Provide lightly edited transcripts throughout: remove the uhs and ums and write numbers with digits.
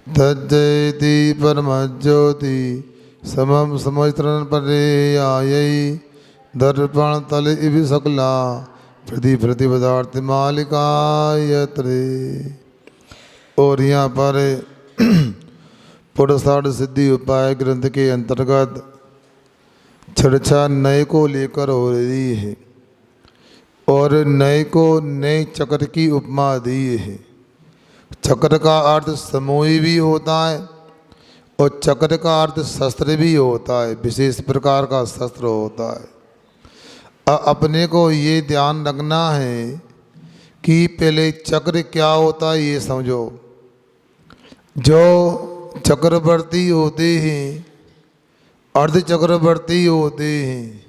तज्जयति परमज्योति समम समस्तरन परे आयई दर्पण तल इव सकला प्रति पदार्थ मालिका यत्रे। और यहाँ पर पुरुषार्थ सिद्धि उपाय ग्रंथ के अंतर्गत चर्चा नए को लेकर हो रही है और नए को नए चक्र की उपमा दी है। चक्र का अर्थ समूही भी होता है और चक्र का अर्थ शस्त्र भी होता है, विशेष प्रकार का शस्त्र होता है। अपने को ये ध्यान रखना है कि पहले चक्र क्या होता है ये समझो। जो चक्रवर्ती होते हैं, अर्ध चक्रवर्ती होते हैं,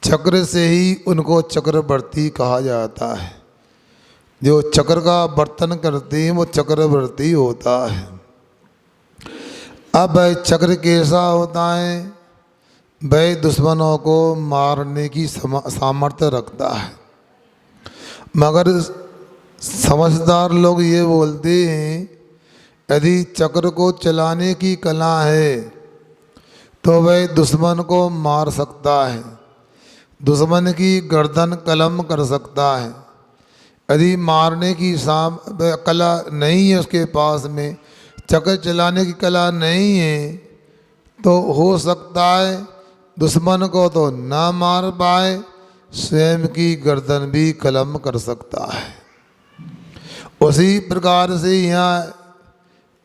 चक्र से ही उनको चक्रवर्ती कहा जाता है। जो चक्र का वर्तन करते हैं वो चक्रवर्ती होता है। अब वह चक्र कैसा होता है? वह दुश्मनों को मारने की सामर्थ्य रखता है। मगर समझदार लोग ये बोलते हैं यदि चक्र को चलाने की कला है तो वह दुश्मन को मार सकता है, दुश्मन की गर्दन कलम कर सकता है। यदि मारने की कला नहीं है उसके पास में, चक्र चलाने की कला नहीं है, तो हो सकता है दुश्मन को तो ना मार पाए, स्वयं की गर्दन भी कलम कर सकता है। उसी प्रकार से यहाँ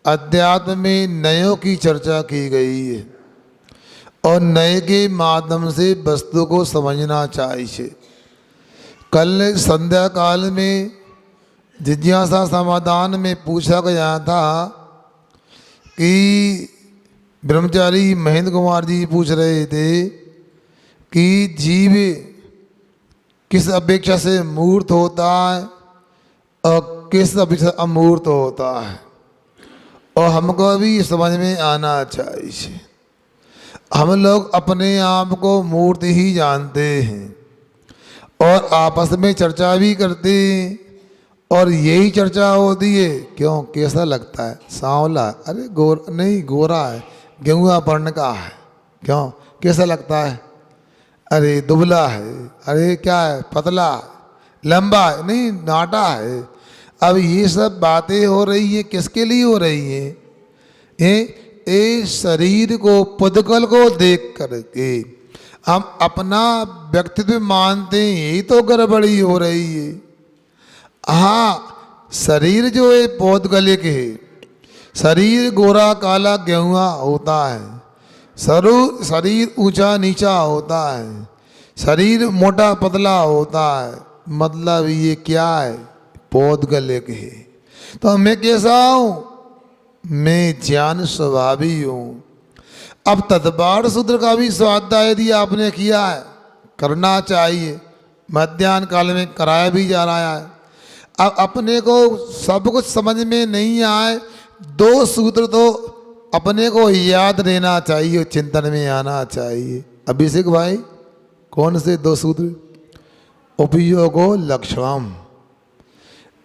अध्यात्म में नयों की चर्चा की गई है और नए के माध्यम से वस्तु को समझना चाहिए। कल संध्या काल में जिज्ञासा समाधान में पूछा गया था कि ब्रह्मचारी महेंद्र कुमार जी पूछ रहे थे कि जीव किस अपेक्षा से मूर्त होता है और किस अपेक्षा अमूर्त होता है, और हमको भी समझ में आना चाहिए। हम लोग अपने आप को मूर्त ही जानते हैं और आपस में चर्चा भी करते हैं और यही चर्चा होती है, क्यों कैसा लगता है? सांवला, अरे नहीं गोरा है, गेहुआ पढ़ने का है, क्यों कैसा लगता है? अरे दुबला है, अरे क्या है पतला, लंबा है, नहीं नाटा है। अब ये सब बातें हो रही है, किसके लिए हो रही है? ये शरीर को पुद्गल को देख करके हम अपना व्यक्तित्व मानते हैं, यही तो गड़बड़ी हो रही है। हाँ, शरीर जो है पौधगलिक है, शरीर गोरा काला गेहुआ होता है, शरीर ऊंचा नीचा होता है, शरीर मोटा पतला होता है, मतलब ये क्या है? पौधगलिक है। तो मैं कैसा हूँ? मैं ज्ञान स्वभावी हूँ। अब तदबार सूत्र का भी स्वाध्याय यदि आपने किया है, करना चाहिए, मध्याह्न काल में कराया भी जा रहा है। अब अपने को सब कुछ समझ में नहीं आए, दो सूत्र तो अपने को याद रहना चाहिए, चिंतन में आना चाहिए। अभिषेक भाई, कौन से दो सूत्र? उपयोगो लक्षणम,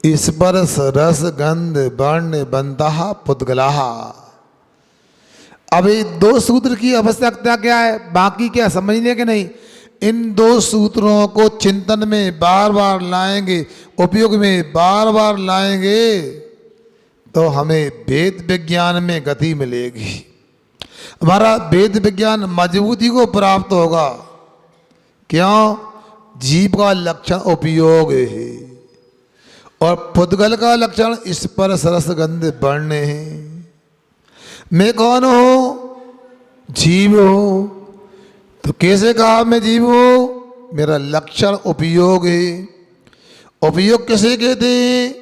स्पर्श रस गंध वर्ण बंधा पुद्गला। अब ये दो सूत्र की आवश्यकता क्या है? बाकी क्या समझने के नहीं? इन दो सूत्रों को चिंतन में बार बार लाएंगे, उपयोग में बार बार लाएंगे तो हमें वेद विज्ञान में गति मिलेगी, हमारा वेद विज्ञान मजबूती को प्राप्त होगा। क्यों? जीव का लक्षण उपयोग है और पुद्गल का लक्षण स्पर्श रस गंध वर्ण है। मैं कौन हूँ? जीव हूँ। तो कैसे कहा मैं जीव हूँ? मेरा लक्षण उपयोग है। उपयोग किसे कहते हैं?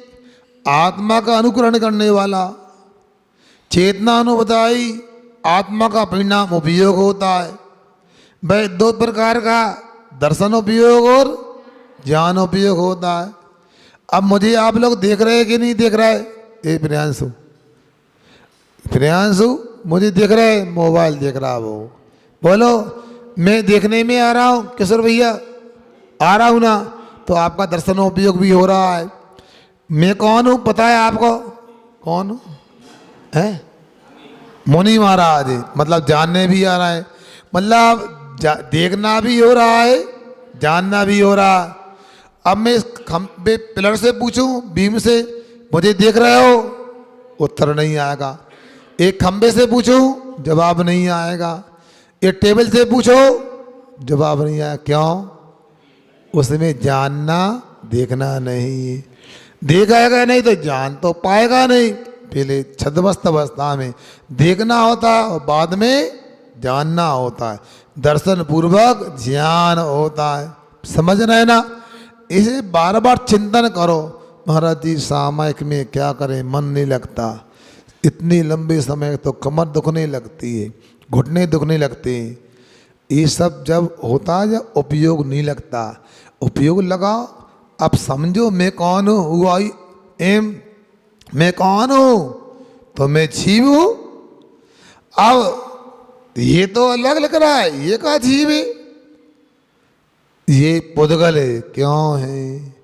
आत्मा का अनुकरण करने वाला। चेतना अनुबधाई आत्मा का परिणाम उपयोग होता है। भाई दो प्रकार का दर्शन उपयोग और ज्ञान उपयोग होता है। अब मुझे आप लोग देख रहे हैं कि नहीं देख रहा है? ए प्रियांशु, प्रियांशु मुझे देख रहे हैं? मोबाइल देख रहा वो। बोलो, मैं देखने में आ रहा हूँ किशोर भैया? आ रहा हूँ ना? तो आपका दर्शन उपयोग भी हो रहा है। मैं कौन हूँ पता है आपको? कौन हूँ? है मुनि महाराज, मतलब जानने भी आ रहा है, मतलब देखना भी हो रहा है, जानना भी हो रहा है। अब मैं इस खंबे पिलर से पूछूं, बीम से, मुझे देख रहे हो, उत्तर नहीं आएगा। एक खंबे से पूछूं, जवाब नहीं आएगा। एक टेबल से पूछो, जवाब नहीं आया। क्यों? उसमें जानना देखना नहीं। देखेगा नहीं तो जान तो पाएगा नहीं। पहले छद्मस्त अवस्था में देखना होता है और बाद में जानना होता है, दर्शन पूर्वक ज्ञान होता है। समझ रहे ना? इसे बार बार चिंतन करो। महाराज जी सामयिक में क्या करें, मन नहीं लगता, इतनी लंबे समय तो कमर दुखने लगती है, घुटने दुखने लगते हैं। ये सब जब होता है जब उपयोग नहीं लगता। उपयोग लगाओ। अब समझो मैं कौन हूँ, हु आई एम, मैं कौन हूँ, तो मैं जीव हूँ। अब ये तो अलग लग रहा है, ये का जीव है, ये पुद्गल है। क्यों है?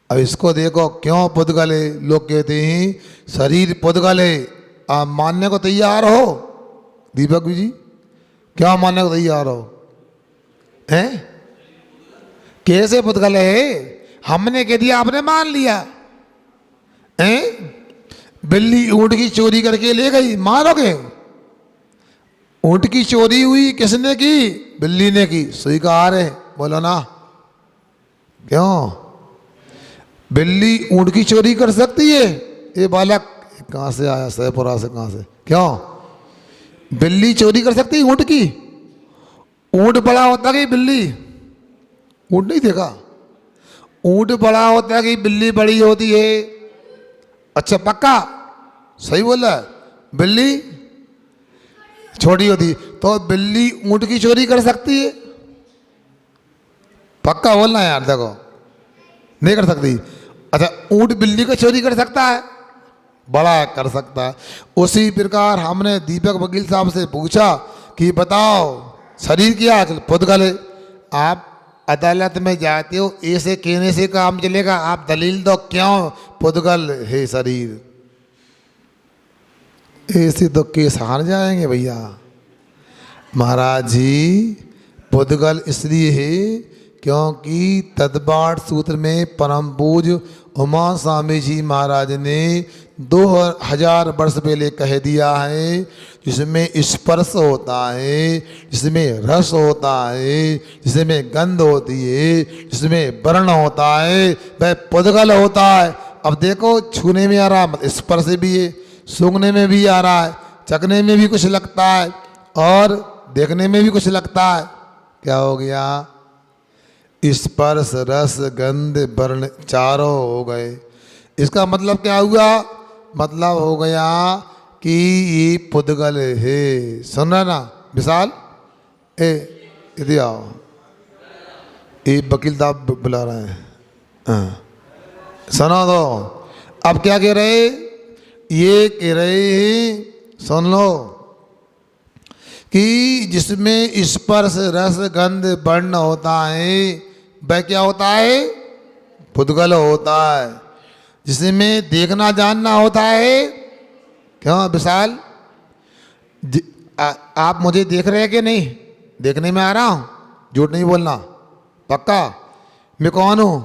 अब इसको देखो, क्यों पुद्गल है? लोग कहते हैं शरीर पुद्गल है। आप मानने को तैयार हो दीपक जी? क्या मानने को तैयार हो? हैं? कैसे पुद्गल है? हमने कह दिया, आपने मान लिया। हैं? बिल्ली ऊंट की चोरी करके ले गई, मारोगे? ऊंट की चोरी हुई, किसने की? बिल्ली ने की, स्वीकार है, बोलो ना। क्यों? बिल्ली ऊंट की चोरी कर सकती है? ये बालक कहाँ से आया, सैपुरा से, कहाँ से? क्यों? बिल्ली चोरी कर सकती है ऊंट की? ऊंट बड़ा होता कि बिल्ली? ऊंट नहीं देखा? ऊंट बड़ा होता है कि बिल्ली बड़ी होती है? अच्छा पक्का सही बोला। बिल्ली छोटी होती, तो बिल्ली ऊंट की चोरी कर सकती है? पक्का बोलना यार, देखो नहीं कर सकती। अच्छा ऊंट बिल्ली को चोरी कर सकता है? बड़ा कर सकता है। उसी प्रकार हमने दीपक वकील साहब से पूछा कि बताओ शरीर क्या पुद्गल है। आप अदालत में जाते हो, ऐसे कहने से काम चलेगा? आप दलील दो क्यों पुद्गल है शरीर। ऐसे तो केस हार जाएंगे भैया। महाराज जी पुद्गल इसलिए है क्योंकि तद्पाठ सूत्र में परम पूज्य उमा स्वामी जी महाराज ने 2000 वर्ष पहले कह दिया है, जिसमें स्पर्श होता है, जिसमें रस होता है, जिसमें गंध होती है, जिसमें वर्ण होता है, वह पुद्गल होता है। अब देखो छूने में आ रहा है, स्पर्श भी है, सूंघने में भी आ रहा है, चखने में भी कुछ लगता है और देखने में भी कुछ लगता है। क्या हो गया? स्पर्श रस गंध वर्ण चारों हो गए। इसका मतलब क्या हुआ? मतलब हो गया कि ये पुद्गल है। सुन रहा ना विशाल? इधर आओ, ये वकील साहब बुला रहे हैं। हाँ सुनो दो। अब क्या कह रहे? ये कह रहे हैं, सुन लो, कि जिसमें स्पर्श रस गंध वर्ण होता है वह क्या होता है? पुद्गल होता है। जिसमें देखना जानना होता है, क्यों विशाल? आप मुझे देख रहे हैं कि नहीं? देखने में आ रहा हूँ, झूठ नहीं बोलना, पक्का? मैं कौन हूँ?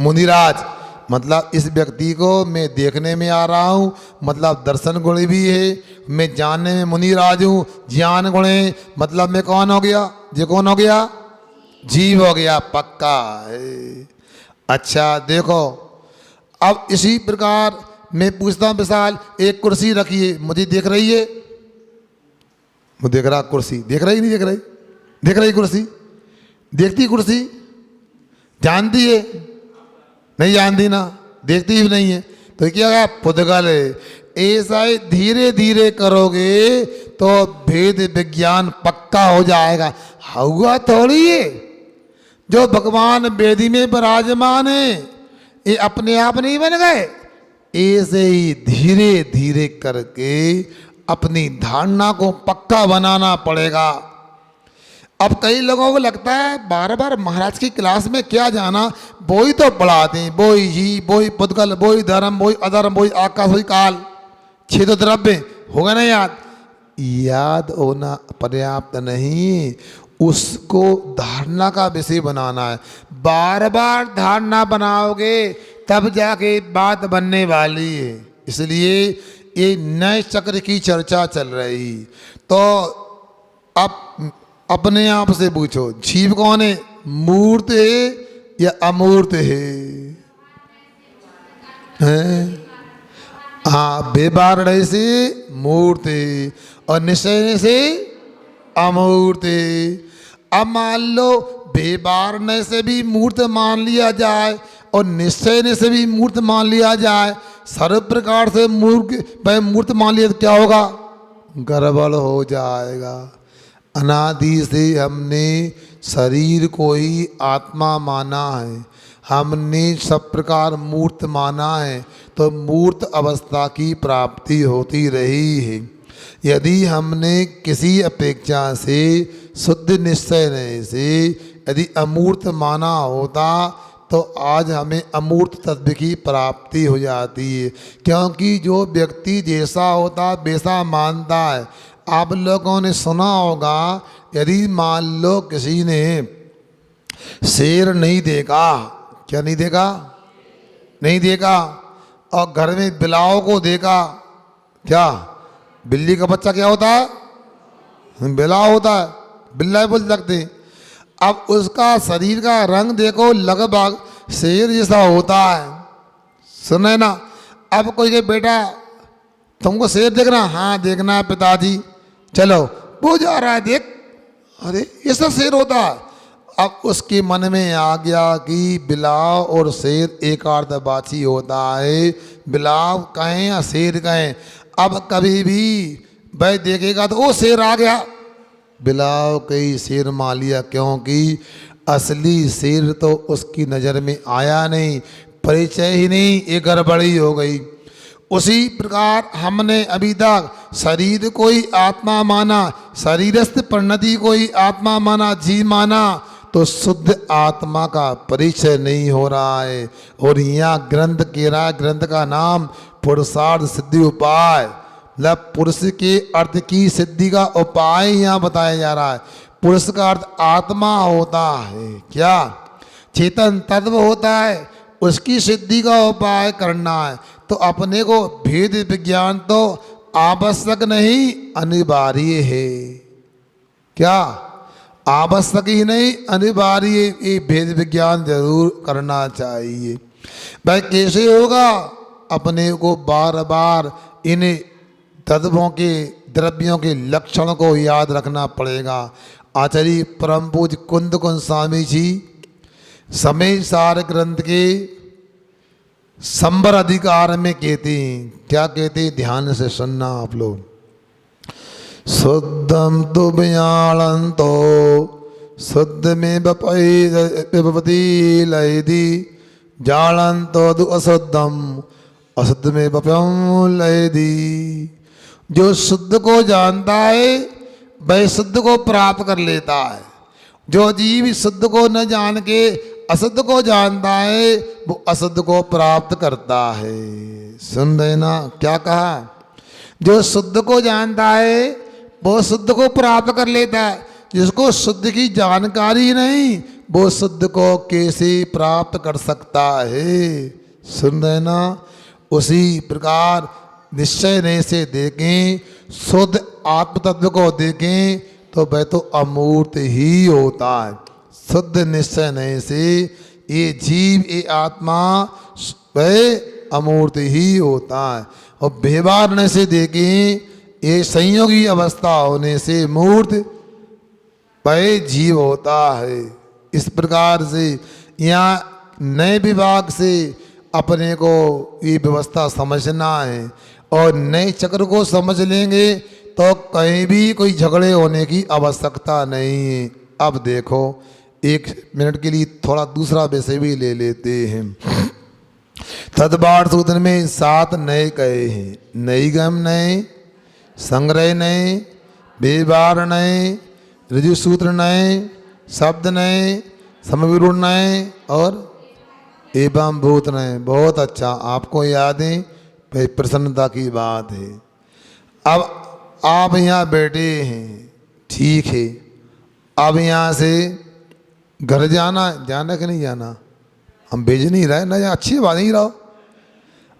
मुनिराज। मतलब इस व्यक्ति को मैं देखने में आ रहा हूँ, मतलब दर्शन गुण भी है। मैं जानने में मुनिराज हूँ, ज्ञान गुण है, मतलब मैं कौन हो गया? ये कौन हो गया? जीव हो गया, पक्का है। अच्छा देखो, अब इसी प्रकार मैं पूछता हूँ विशाल, एक कुर्सी रखिए, मुझे देख रही है? मुझे देख रहा कुर्सी, देख रही नहीं देख रही? देख रही कुर्सी? देखती कुर्सी? जानती है? नहीं जानती ना, देखती भी नहीं है। तो क्या है? पुद्गल है। ऐसा ही धीरे धीरे करोगे तो भेद विज्ञान पक्का हो जाएगा। हुआ थोड़ी है जो भगवान वेदी में विराजमान है ये अपने आप नहीं बन गए। ऐसे ही धीरे धीरे करके अपनी धारणा को पक्का बनाना पड़ेगा। अब कई लोगों को लगता है बार बार महाराज की क्लास में क्या जाना, वो ही तो पढ़ाते हैं, वो ही जी, वो ही पुद्गल, वो ही धर्म, वो ही अधर्म, वो ही आकाश, वो ही काल, छह तो द्रव्य होगा ना याद। याद होना पर्याप्त नहीं, उसको धारणा का विषय बनाना है। बार बार धारणा बनाओगे तब जाके बात बनने वाली है। इसलिए ये नए चक्र की चर्चा चल रही। तो अब अपने आप से पूछो, जीव कौन है? मूर्त है या अमूर्त है? हाँ, बेवारणय से मूर्त है और निश्चय से अमूर्त है। अब मान लो बेवारणय से भी मूर्त मान लिया जाए और निश्चय से भी मूर्त मान लिया जाए, सर्व प्रकार से मूर्त मान लिया तो क्या होगा? गड़बड़ हो जाएगा। अनादि से हमने शरीर को ही आत्मा माना है, हमने सब प्रकार मूर्त माना है, तो मूर्त अवस्था की प्राप्ति होती रही है। यदि हमने किसी अपेक्षा से शुद्ध निश्चय से यदि अमूर्त माना होता तो आज हमें अमूर्त तत्व की प्राप्ति हो जाती है। क्योंकि जो व्यक्ति जैसा होता वैसा मानता है। आप लोगों ने सुना होगा, यदि मान लो किसी ने शेर नहीं देखा, क्या नहीं देखा? नहीं देखा, और घर में बिलाव को देखा, क्या बिल्ली का बच्चा क्या होता है? बिलाव होता है, बिल्ला बोल सकते हैं। अब उसका शरीर का रंग देखो, लगभग शेर जैसा होता है। सुने ना, अब कोई कहे बेटा तुमको शेर देखना? हाँ देखना है पिताजी। चलो, वो जा रहा है, देख, अरे ये सब शेर होता है। अब उसके मन में आ गया कि बिलाव और शेर एकार्थवाची होता है, बिलाव कहें या शेर कहें। अब कभी भी भाई देखेगा तो वो शेर आ गया, बिलाव कई शेर मान लिया, क्योंकि असली शेर तो उसकी नज़र में आया नहीं, परिचय ही नहीं, एक गड़बड़ी हो गई। उसी प्रकार हमने अभी तक शरीर को ही आत्मा माना, शरीरस्थ परिणति को ही आत्मा माना, जी माना, तो शुद्ध आत्मा का परिचय नहीं हो रहा है। और यहाँ ग्रंथ के रहा, ग्रंथ का नाम पुरुषार्थ सिद्धि उपाय, मतलब पुरुष के अर्थ की सिद्धि का उपाय यहाँ बताया जा रहा है। पुरुष का अर्थ आत्मा होता है, क्या चेतन तत्व होता है, उसकी सिद्धि का उपाय करना है। तो अपने को भेद विज्ञान तो आवश्यक नहीं, अनिवार्य है। क्या आवश्यक ही नहीं, अनिवार्य, ये भेद विज्ञान जरूर करना चाहिए। भाई कैसे होगा? अपने को बार बार इन तत्वों के, द्रव्यों के लक्षण को याद रखना पड़ेगा। आचार्य परम पूज्य कुंद कुंज स्वामी जी समय सार ग्रंथ के संबर अधिकार में कहते हैं, क्या कहते हैं? ध्यान से सुनना आप लोग। शुद्धम तो बयाणंतो शुद्ध में बपति लयदी जाणंतो दु अशुद्धम अशुद्ध में बप्यम लयदी। जो शुद्ध को जानता है वह शुद्ध को प्राप्त कर लेता है। जो जीव शुद्ध को न जान के अशुद्ध को जानता है वो अशुद्ध को प्राप्त करता है। सुन रहे ना क्या कहा? जो शुद्ध को जानता है वो शुद्ध को प्राप्त कर लेता है। जिसको शुद्ध की जानकारी नहीं वो शुद्ध को कैसे प्राप्त कर सकता है? सुन रहे ना? उसी प्रकार निश्चय नहीं से देखें, शुद्ध आत्म तत्व को देखें तो वह तो अमूर्त ही होता है। शुद्ध निश्चय नहीं से ये जीव, ये आत्मा वह अमूर्त ही होता है। और व्यवहार से देखें, ये संयोगी अवस्था होने से मूर्त वह जीव होता है। इस प्रकार से यहाँ नए विभाग से अपने को ये व्यवस्था समझना है, और नए चक्र को समझ लेंगे तो कहीं भी कोई झगड़े होने की आवश्यकता नहीं है। अब देखो, एक मिनट के लिए थोड़ा दूसरा विषय भी ले लेते हैं। तदबार सूत्र में 7 नए कहे हैं। नईगम नए, संग्रह नए, व्यवहार नए, ऋजु सूत्र नए, शब्द नए, समविरूढ़ नए और एवं भूत नए। बहुत अच्छा, आपको याद है भाई प्रसन्नता की बात है। अब आप यहाँ बैठे हैं, ठीक है, अब यहाँ से घर जाना कि नहीं जाना? हम भेज नहीं रहे ना, यहाँ अच्छी बात नहीं रहो।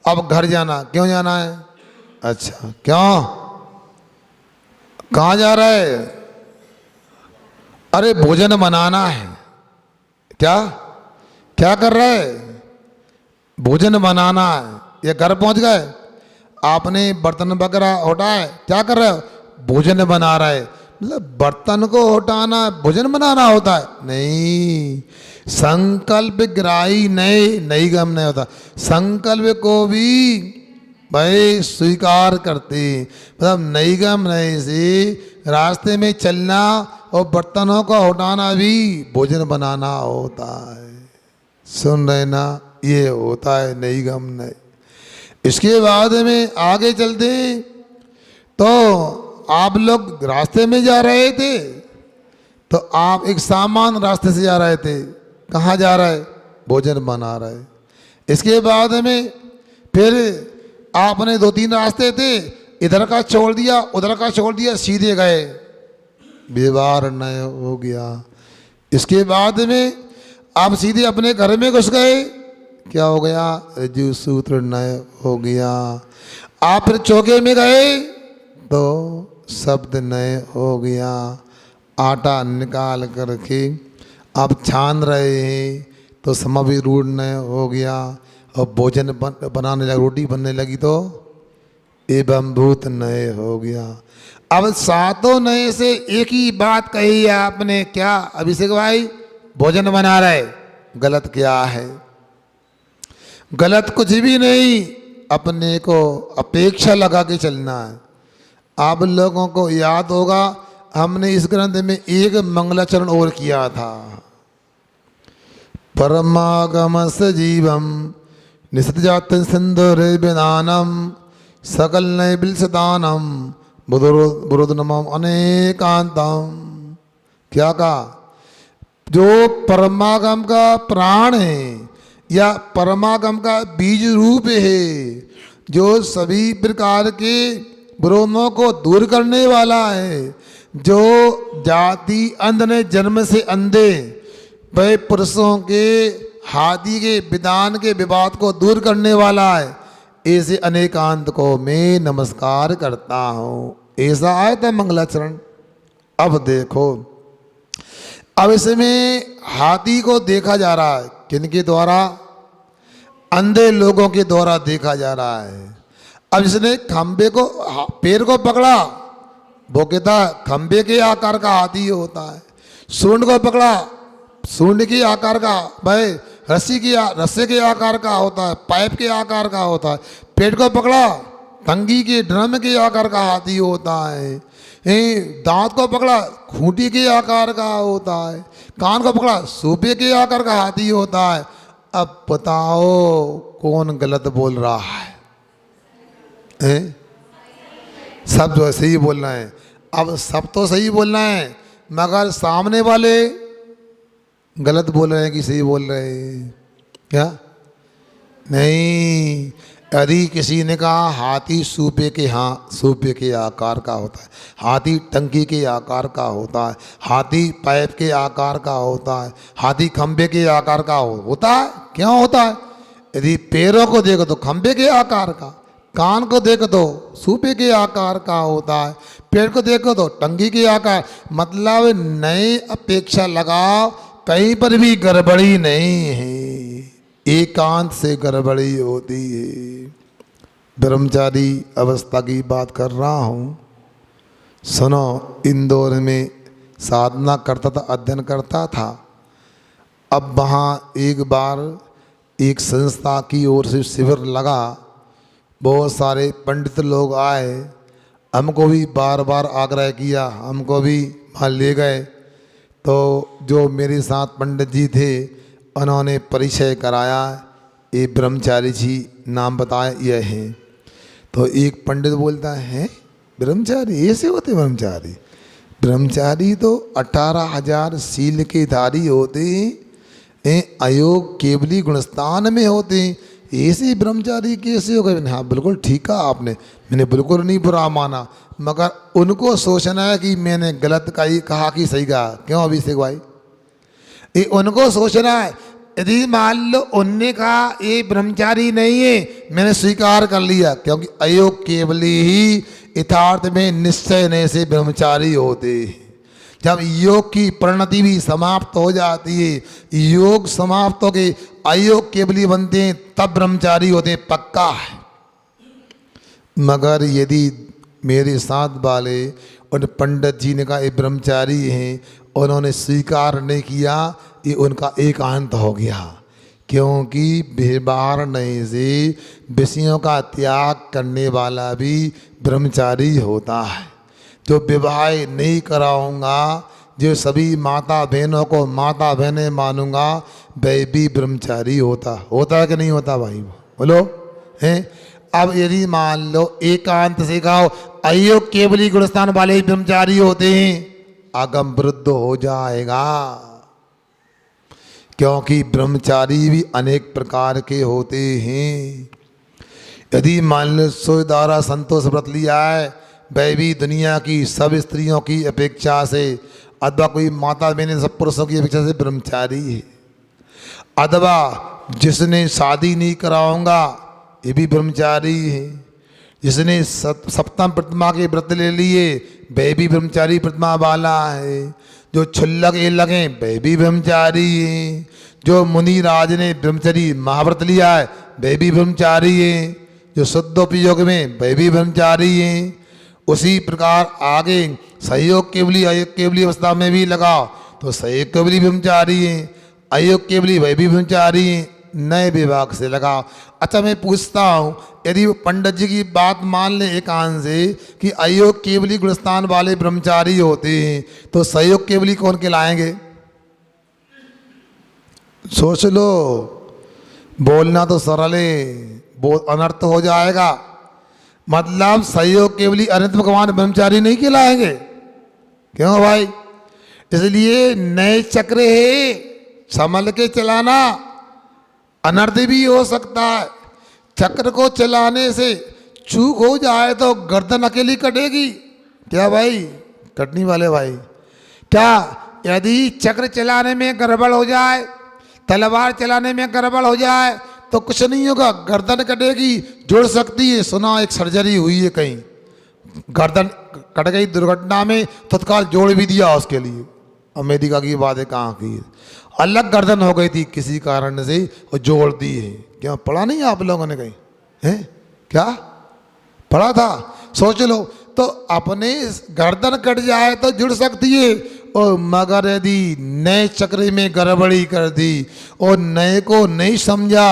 अब घर जाना, क्यों जाना है? अच्छा, क्यों, कहाँ जा रहा है? अरे भोजन बनाना है। क्या क्या कर रहा है? भोजन बनाना है। ये घर पहुंच गए, आपने बर्तन वगैरह उठाए, क्या कर रहे हो? भोजन बना रहा है। मतलब बर्तन को उठाना भोजन बनाना होता है? नहीं, संकल्प ग्राही नहीं गम नहीं होता। संकल्प को भी भाई स्वीकार करते, मतलब नहीं गम नहीं से रास्ते में चलना और बर्तनों को उठाना भी भोजन बनाना होता है। सुन रहे ना, ये होता है नहीं गम नहीं। इसके बाद में आगे चलते तो आप लोग रास्ते में जा रहे थे, तो आप एक सामान रास्ते से जा रहे थे, कहाँ जा रहे? भोजन बना रहे। इसके बाद में फिर आपने 2-3 रास्ते थे, इधर का छोड़ दिया उधर का छोड़ दिया, सीधे गए, व्यवहार नया हो गया। इसके बाद में आप सीधे अपने घर में घुस गए, क्या हो गया? रज्जु सूत्र नय हो गया। आप फिर चौके में गए तो शब्द नय हो गया। आटा निकाल करके आप छान रहे हैं तो समावि रूढ़ नय हो गया। और भोजन बनाने लगा, रोटी बनने लगी तो एवं भूत नय हो गया। अब सातों नए से एक ही बात कही है आपने, क्या अभिषेक भाई? भोजन बना रहे। गलत क्या है? गलत कुछ भी नहीं, अपने को अपेक्षा लगा के चलना है। आप लोगों को याद होगा, हमने इस ग्रंथ में एक मंगलाचरण और किया था। परमागम सजीवम निसृजात सिंधुरे विधानम सकल नैबिलसदानम बुरुदनमम अनेकांतम। क्या कहा? जो परमागम का प्राण है या परमागम का बीज रूप है, जो सभी प्रकार के विरोधों को दूर करने वाला है, जो जाति अंध ने जन्म से अंधे वह पुरुषों के हाथी के विधान के विवाद को दूर करने वाला है, ऐसे अनेकांत को मैं नमस्कार करता हूँ। ऐसा आया था मंगलाचरण। अब देखो, अब इसमें हाथी को देखा जा रहा है, किनके द्वारा? अंधे लोगों के द्वारा देखा जा रहा है। अब इसने खंबे को, पैर को पकड़ा, वो कहता खंबे के आकार का हाथी होता है। सूंड को पकड़ा, सूंड के आकार का, भाई रस्से के आकार का होता है, पाइप के आकार का होता है। पेट को पकड़ा, तंगी के ड्रम के आकार का हाथी होता है। दांत को पकड़ा, खूंटी के आकार का होता है। कान को पकड़ा, सूपे के आकार का हाथी होता है। अब बताओ कौन गलत बोल रहा है? सब जो सही बोल रहे हैं। अब सब तो सही बोल रहे हैं, मगर सामने वाले गलत बोल रहे हैं कि सही बोल रहे हैं? क्या नहीं, यदि किसी ने कहा हाथी सूपे के आकार का होता है, हाथी टंकी के आकार का होता है, हाथी पाइप के आकार का होता है, हाथी खंबे के आकार का होता है। क्यों होता है? यदि पैरों को देखो तो खंबे के आकार का, कान को देखो तो सूपे के आकार का होता है, पेट को देखो तो टंकी के आकार। मतलब नई अपेक्षा लगाओ, कहीं पर भी गड़बड़ी नहीं है, एकांत से गड़बड़ी होती है। ब्रह्मचारी अवस्था की बात कर रहा हूँ। सुनो, इंदौर में साधना करता था, अध्ययन करता था। अब वहाँ एक बार एक संस्था की ओर से शिविर लगा, बहुत सारे पंडित लोग आए, हमको भी बार बार आग्रह किया, हमको भी वहाँ ले गए। तो जो मेरे साथ पंडित जी थे, उन्होंने परिचय कराया, ये ब्रह्मचारी जी नाम बताया, यह है। तो एक पंडित बोलता है, ब्रह्मचारी ऐसे होते? ब्रह्मचारी तो 18,000 शील के धारी होते हैं, अयोग केवली गुणस्थान में होते हैं। ऐसे ब्रह्मचारी कैसे हो गए? हाँ बिल्कुल ठीक कहा आपने, मैंने बिल्कुल नहीं बुरा माना, मगर उनको सोचना है कि मैंने गलत कहा कि सही कहा। क्यों अभिषेक भाई? ये उनको सोचना है। यदि मान लो उनने कहा ये ब्रह्मचारी नहीं है, मैंने स्वीकार कर लिया, क्योंकि अयोग केवली ही यथार्थ में निश्चय ने से ब्रह्मचारी होते हैं। जब योग की परिणति भी समाप्त हो जाती है, योग समाप्त हो के अयोग केवली बनते हैं, तब ब्रह्मचारी होते हैं, पक्का है। मगर यदि मेरे साथ वाले उन पंडित जी ने कहा ये ब्रह्मचारी हैं, उन्होंने स्वीकार नहीं किया, ये उनका एकांत हो गया। क्योंकि व्यवहार नहीं से विषयों का त्याग करने वाला भी ब्रह्मचारी होता है। जो विवाह नहीं कराऊंगा, जो सभी माता बहनों को माता बहनें मानूंगा, वह भी ब्रह्मचारी होता है कि नहीं होता भाई? बोलो हैं। अब यदि मान लो एकांत से कहो अयोग केवली गुणस्थान वाले ही ब्रह्मचारी होते हैं, आगम विरुद्ध हो जाएगा। क्योंकि ब्रह्मचारी भी अनेक प्रकार के होते हैं। यदि मान लो सोदारा संतोष व्रत लिया है, वह भी दुनिया की सब स्त्रियों की अपेक्षा से, अथवा कोई माता बहने सब पुरुषों की अपेक्षा से ब्रह्मचारी है। अथवा जिसने शादी नहीं कराऊंगा, ये भी ब्रह्मचारी है। जिसने सप्तम प्रतिमा के व्रत ले लिए, वह भी ब्रह्मचारी प्रतिमा वाला है। जो क्षुल्लक ये लगे, वह भी ब्रह्मचारी है। जो मुनि राज ने ब्रह्मचारी महाव्रत लिया है, वह भी ब्रह्मचारी है। जो शुद्धोपयोग में, वह भी ब्रह्मचारी है। उसी प्रकार आगे सहयोग केवली अयोग केवली अवस्था में भी लगाओ तो सहयोग केवली ब्रह्मचारी है, अयोग केवली वह भी ब्रह्मचारी है। नए विभाग से लगाओ। अच्छा मैं पूछता हूँ, यदि वो पंडित जी की बात मान ले एकांत से कि अयोग केवली गुणस्थान वाले ब्रह्मचारी होते हैं, तो सहयोग केवली कौन कहलाएंगे? सोच लो। बोलना तो सरल है, बहुत अनर्थ हो जाएगा। मतलब सहयोग केवली अनंत भगवान ब्रह्मचारी नहीं कहलाएंगे। क्यों भाई? इसलिए नए चक्र है, संभल के चलाना। अनर्थ भी हो सकता है। चक्र को चलाने से चूक हो जाए तो गर्दन अकेली कटेगी क्या भाई? कटनी वाले भाई। क्या यदि चक्र चलाने में गड़बड़ हो जाए, तलवार चलाने में गड़बड़ हो जाए तो कुछ नहीं होगा, गर्दन कटेगी, जुड़ सकती है। सुना एक सर्जरी हुई है कहीं, गर्दन कट गई दुर्घटना में, तत्काल जोड़ भी दिया उसके लिए। अमेरिका की बात है, कहाँ की है, अलग गर्दन हो गई थी किसी कारण से, वो जोड़ दी है। क्या पढ़ा नहीं आप लोगों ने कहीं? है क्या पढ़ा था? सोच लो। तो अपने गर्दन कट जाए तो जुड़ सकती है, और मगर यदि नए चक्र में गड़बड़ी कर दी और नए को नहीं समझा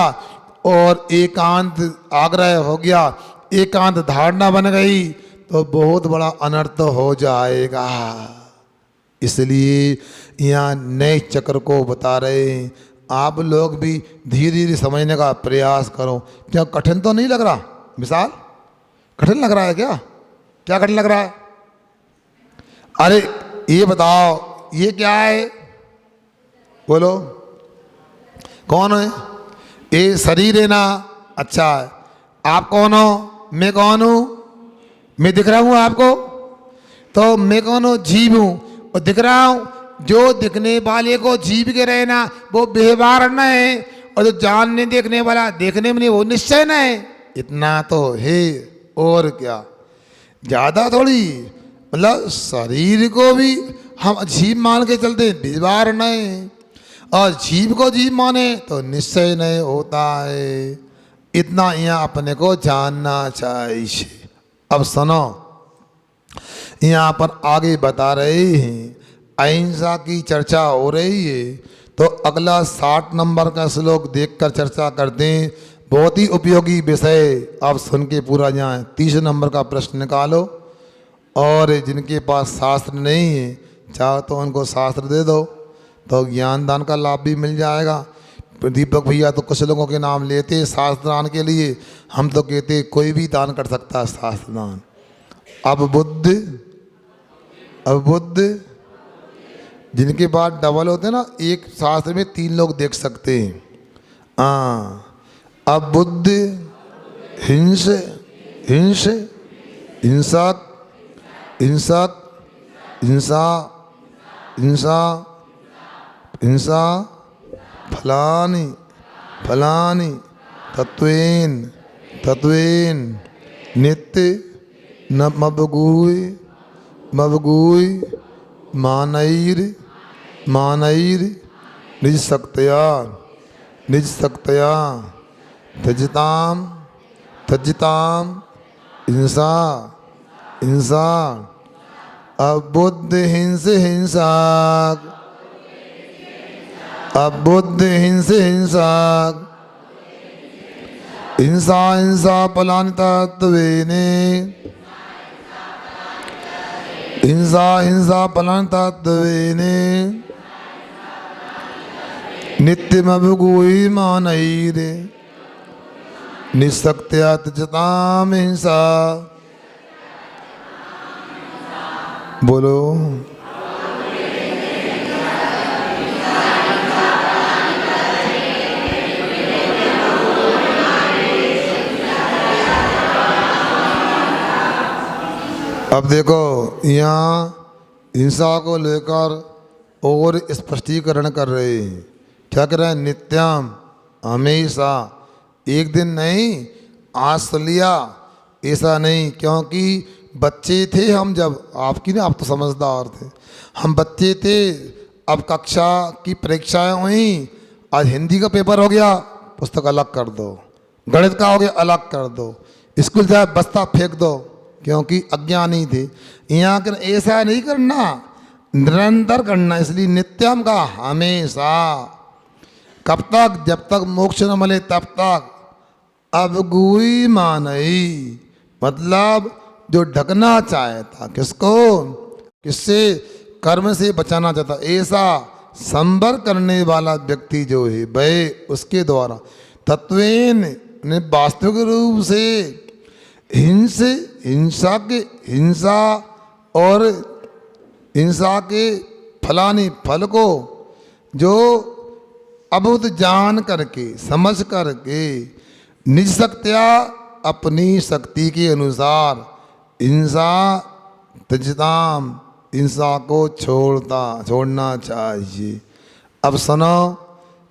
और एकांत आग्रह हो गया, एकांत धारणा बन गई, तो बहुत बड़ा अनर्थ हो जाएगा। इसलिए यहाँ नए चक्र को बता रहे हैं। आप लोग भी धीरे धीरे समझने का प्रयास करो। क्या कठिन तो नहीं लग रहा? मिसाल कठिन लग रहा है क्या? क्या कठिन लग रहा है? अरे ये बताओ, ये क्या है? बोलो कौन है? ये शरीर है ना? अच्छा है। आप कौन हो? मैं कौन हूँ? मैं दिख रहा हूँ आपको? तो मैं कौन हूँ? जीव हूँ और दिख रहा हूँ। जो दिखने वाले को जीव के रहना वो व्यवहार न है, और जो जानने देखने वाला देखने में नहीं वो निश्चय न है। इतना तो है, और क्या, ज़्यादा थोड़ी। मतलब शरीर को भी हम जीव मान के चलते हैं, व्यवहार न है, और जीव को जीव माने तो निश्चय नहीं होता है। इतना यहाँ अपने को जानना चाहिए। अब सुनो, यहाँ पर आगे बता रहे हैं अहिंसा की चर्चा हो रही है, तो अगला 60 नंबर का श्लोक देखकर चर्चा करते हैं। बहुत ही उपयोगी विषय, आप सुन के पूरा जाएं। 30 नंबर का प्रश्न निकालो, और जिनके पास शास्त्र नहीं है चाहो तो उनको शास्त्र दे दो, तो ज्ञान दान का लाभ भी मिल जाएगा। दीपक भैया तो कुछ लोगों के नाम लेते शास्त्र दान के लिए, हम तो कहते कोई भी दान कर सकता है शास्त्र दान। अब बुद्ध जिनके पास डबल होते हैं ना, एक शास्त्र में 3 लोग देख सकते हैं। हाँ, अबुद्ध, हिंस, हिंस, हिंसक, हिंसक, हिंसा, हिंसा, हिंसा, फलानि, फलानि, तत्वेन, तत्वेन, नित्य, न मबगूय, मबगूय, मानैर, मानैर, निज शक्तया, निज शक्तया, त्यजताम, त्यजताम, हिंसा, हिंसा, अबुद्ध हिंस हिंसक, अबुद्ध हिंस हिंसक, हिंसा हिंसा फलानि तत्वेने, हिंसा हिंसा फलानि तत्वेने, नित्यमभुगुई मानैर, निशक्त्या त्यजताम हिंसा। बोलो। अब देखो यहाँ हिंसा को लेकर और स्पष्टीकरण कर रहे हैं। क्या कर रहे हैं? नित्यम, हमेशा, एक दिन नहीं, आज से लिया, ऐसा नहीं। क्योंकि बच्चे थे हम जब, आपकी ना, आप तो समझदार थे, हम बच्चे थे, अब कक्षा की परीक्षाएं हुई, आज हिंदी का पेपर हो गया, पुस्तक अलग कर दो, गणित का हो गया अलग कर दो, स्कूल जाए बस्ता फेंक दो, क्योंकि अज्ञानी थे। यहाँ कर ऐसा नहीं करना, निरंतर करना। इसलिए नित्यम का हमेशा, कब तक? जब तक मोक्ष न मिले तब तक। अवगुई मानई, मतलब जो ढकना चाहता, किसको? किससे? कर्म से बचाना चाहता, ऐसा संवर करने वाला व्यक्ति जो है वह उसके द्वारा तत्वेन ने वास्तविक रूप से हिंस, हिंसा के, हिंसा और हिंसा के फलानी फल को जो अबुद्ध जान करके, समझ करके, निज शक्त्या, अपनी शक्ति के अनुसार हिंसा त्यजताम, हिंसा को छोड़ना चाहिए। अब सुनो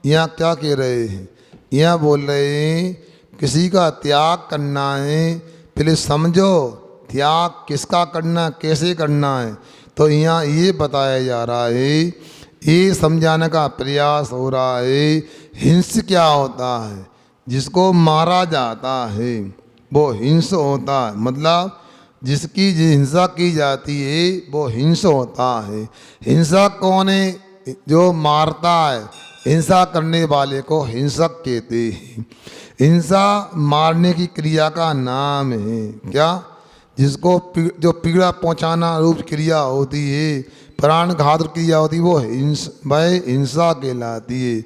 यहाँ क्या कह रहे हैं? यहाँ बोल रहे हैं किसी का त्याग करना है, पहले समझो त्याग किसका करना, कैसे करना है। तो यहाँ ये बताया जा रहा है, ये समझाने का प्रयास हो रहा है, हिंस क्या होता है। जिसको मारा जाता है वो हिंस होता है, मतलब जिसकी हिंसा की जाती है वो हिंस होता है। हिंसा कौन है? जो मारता है, हिंसा करने वाले को हिंसक कहते हैं। हिंसा मारने की क्रिया का नाम है। क्या? जिसको जो पीड़ा पहुंचाना रूप क्रिया होती है, प्राण घात क्रिया होती है, वो हिंसा कहलाती है।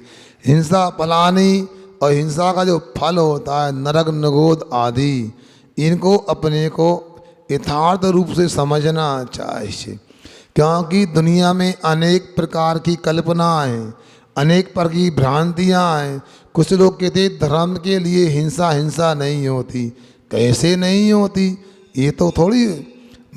हिंसा फलानी, और हिंसा का जो फल होता है नरक, नगोद आदि, इनको अपने को यथार्थ रूप से समझना चाहिए। क्योंकि दुनिया में अनेक प्रकार की कल्पना है, अनेक प्रकार की भ्रांतियाँ हैं। कुछ लोग कहते धर्म के लिए हिंसा हिंसा नहीं होती। कैसे नहीं होती? ये तो थोड़ी,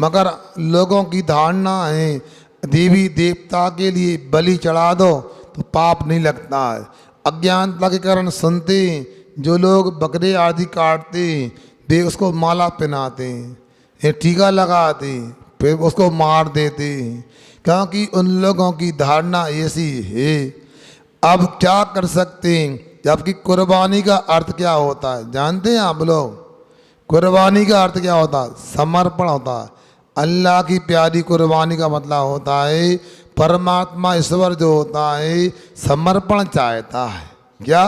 मगर लोगों की धारणा है देवी देवता के लिए बलि चढ़ा दो तो पाप नहीं लगता है। अज्ञानता के कारण सुनते हैं, जो लोग बकरे आदि काटते हैं वे उसको माला पहनाते हैं, टीका लगाते हैं, फिर उसको मार देते हैं, क्योंकि उन लोगों की धारणा ऐसी है। अब क्या कर सकते हैं? जबकि कुर्बानी का अर्थ क्या होता है जानते हैं आप लोग? कुर्बानी का अर्थ क्या होता है? समर्पण होता है। अल्लाह की प्यारी कुर्बानी का मतलब होता है परमात्मा ईश्वर जो होता है समर्पण चाहता है। क्या?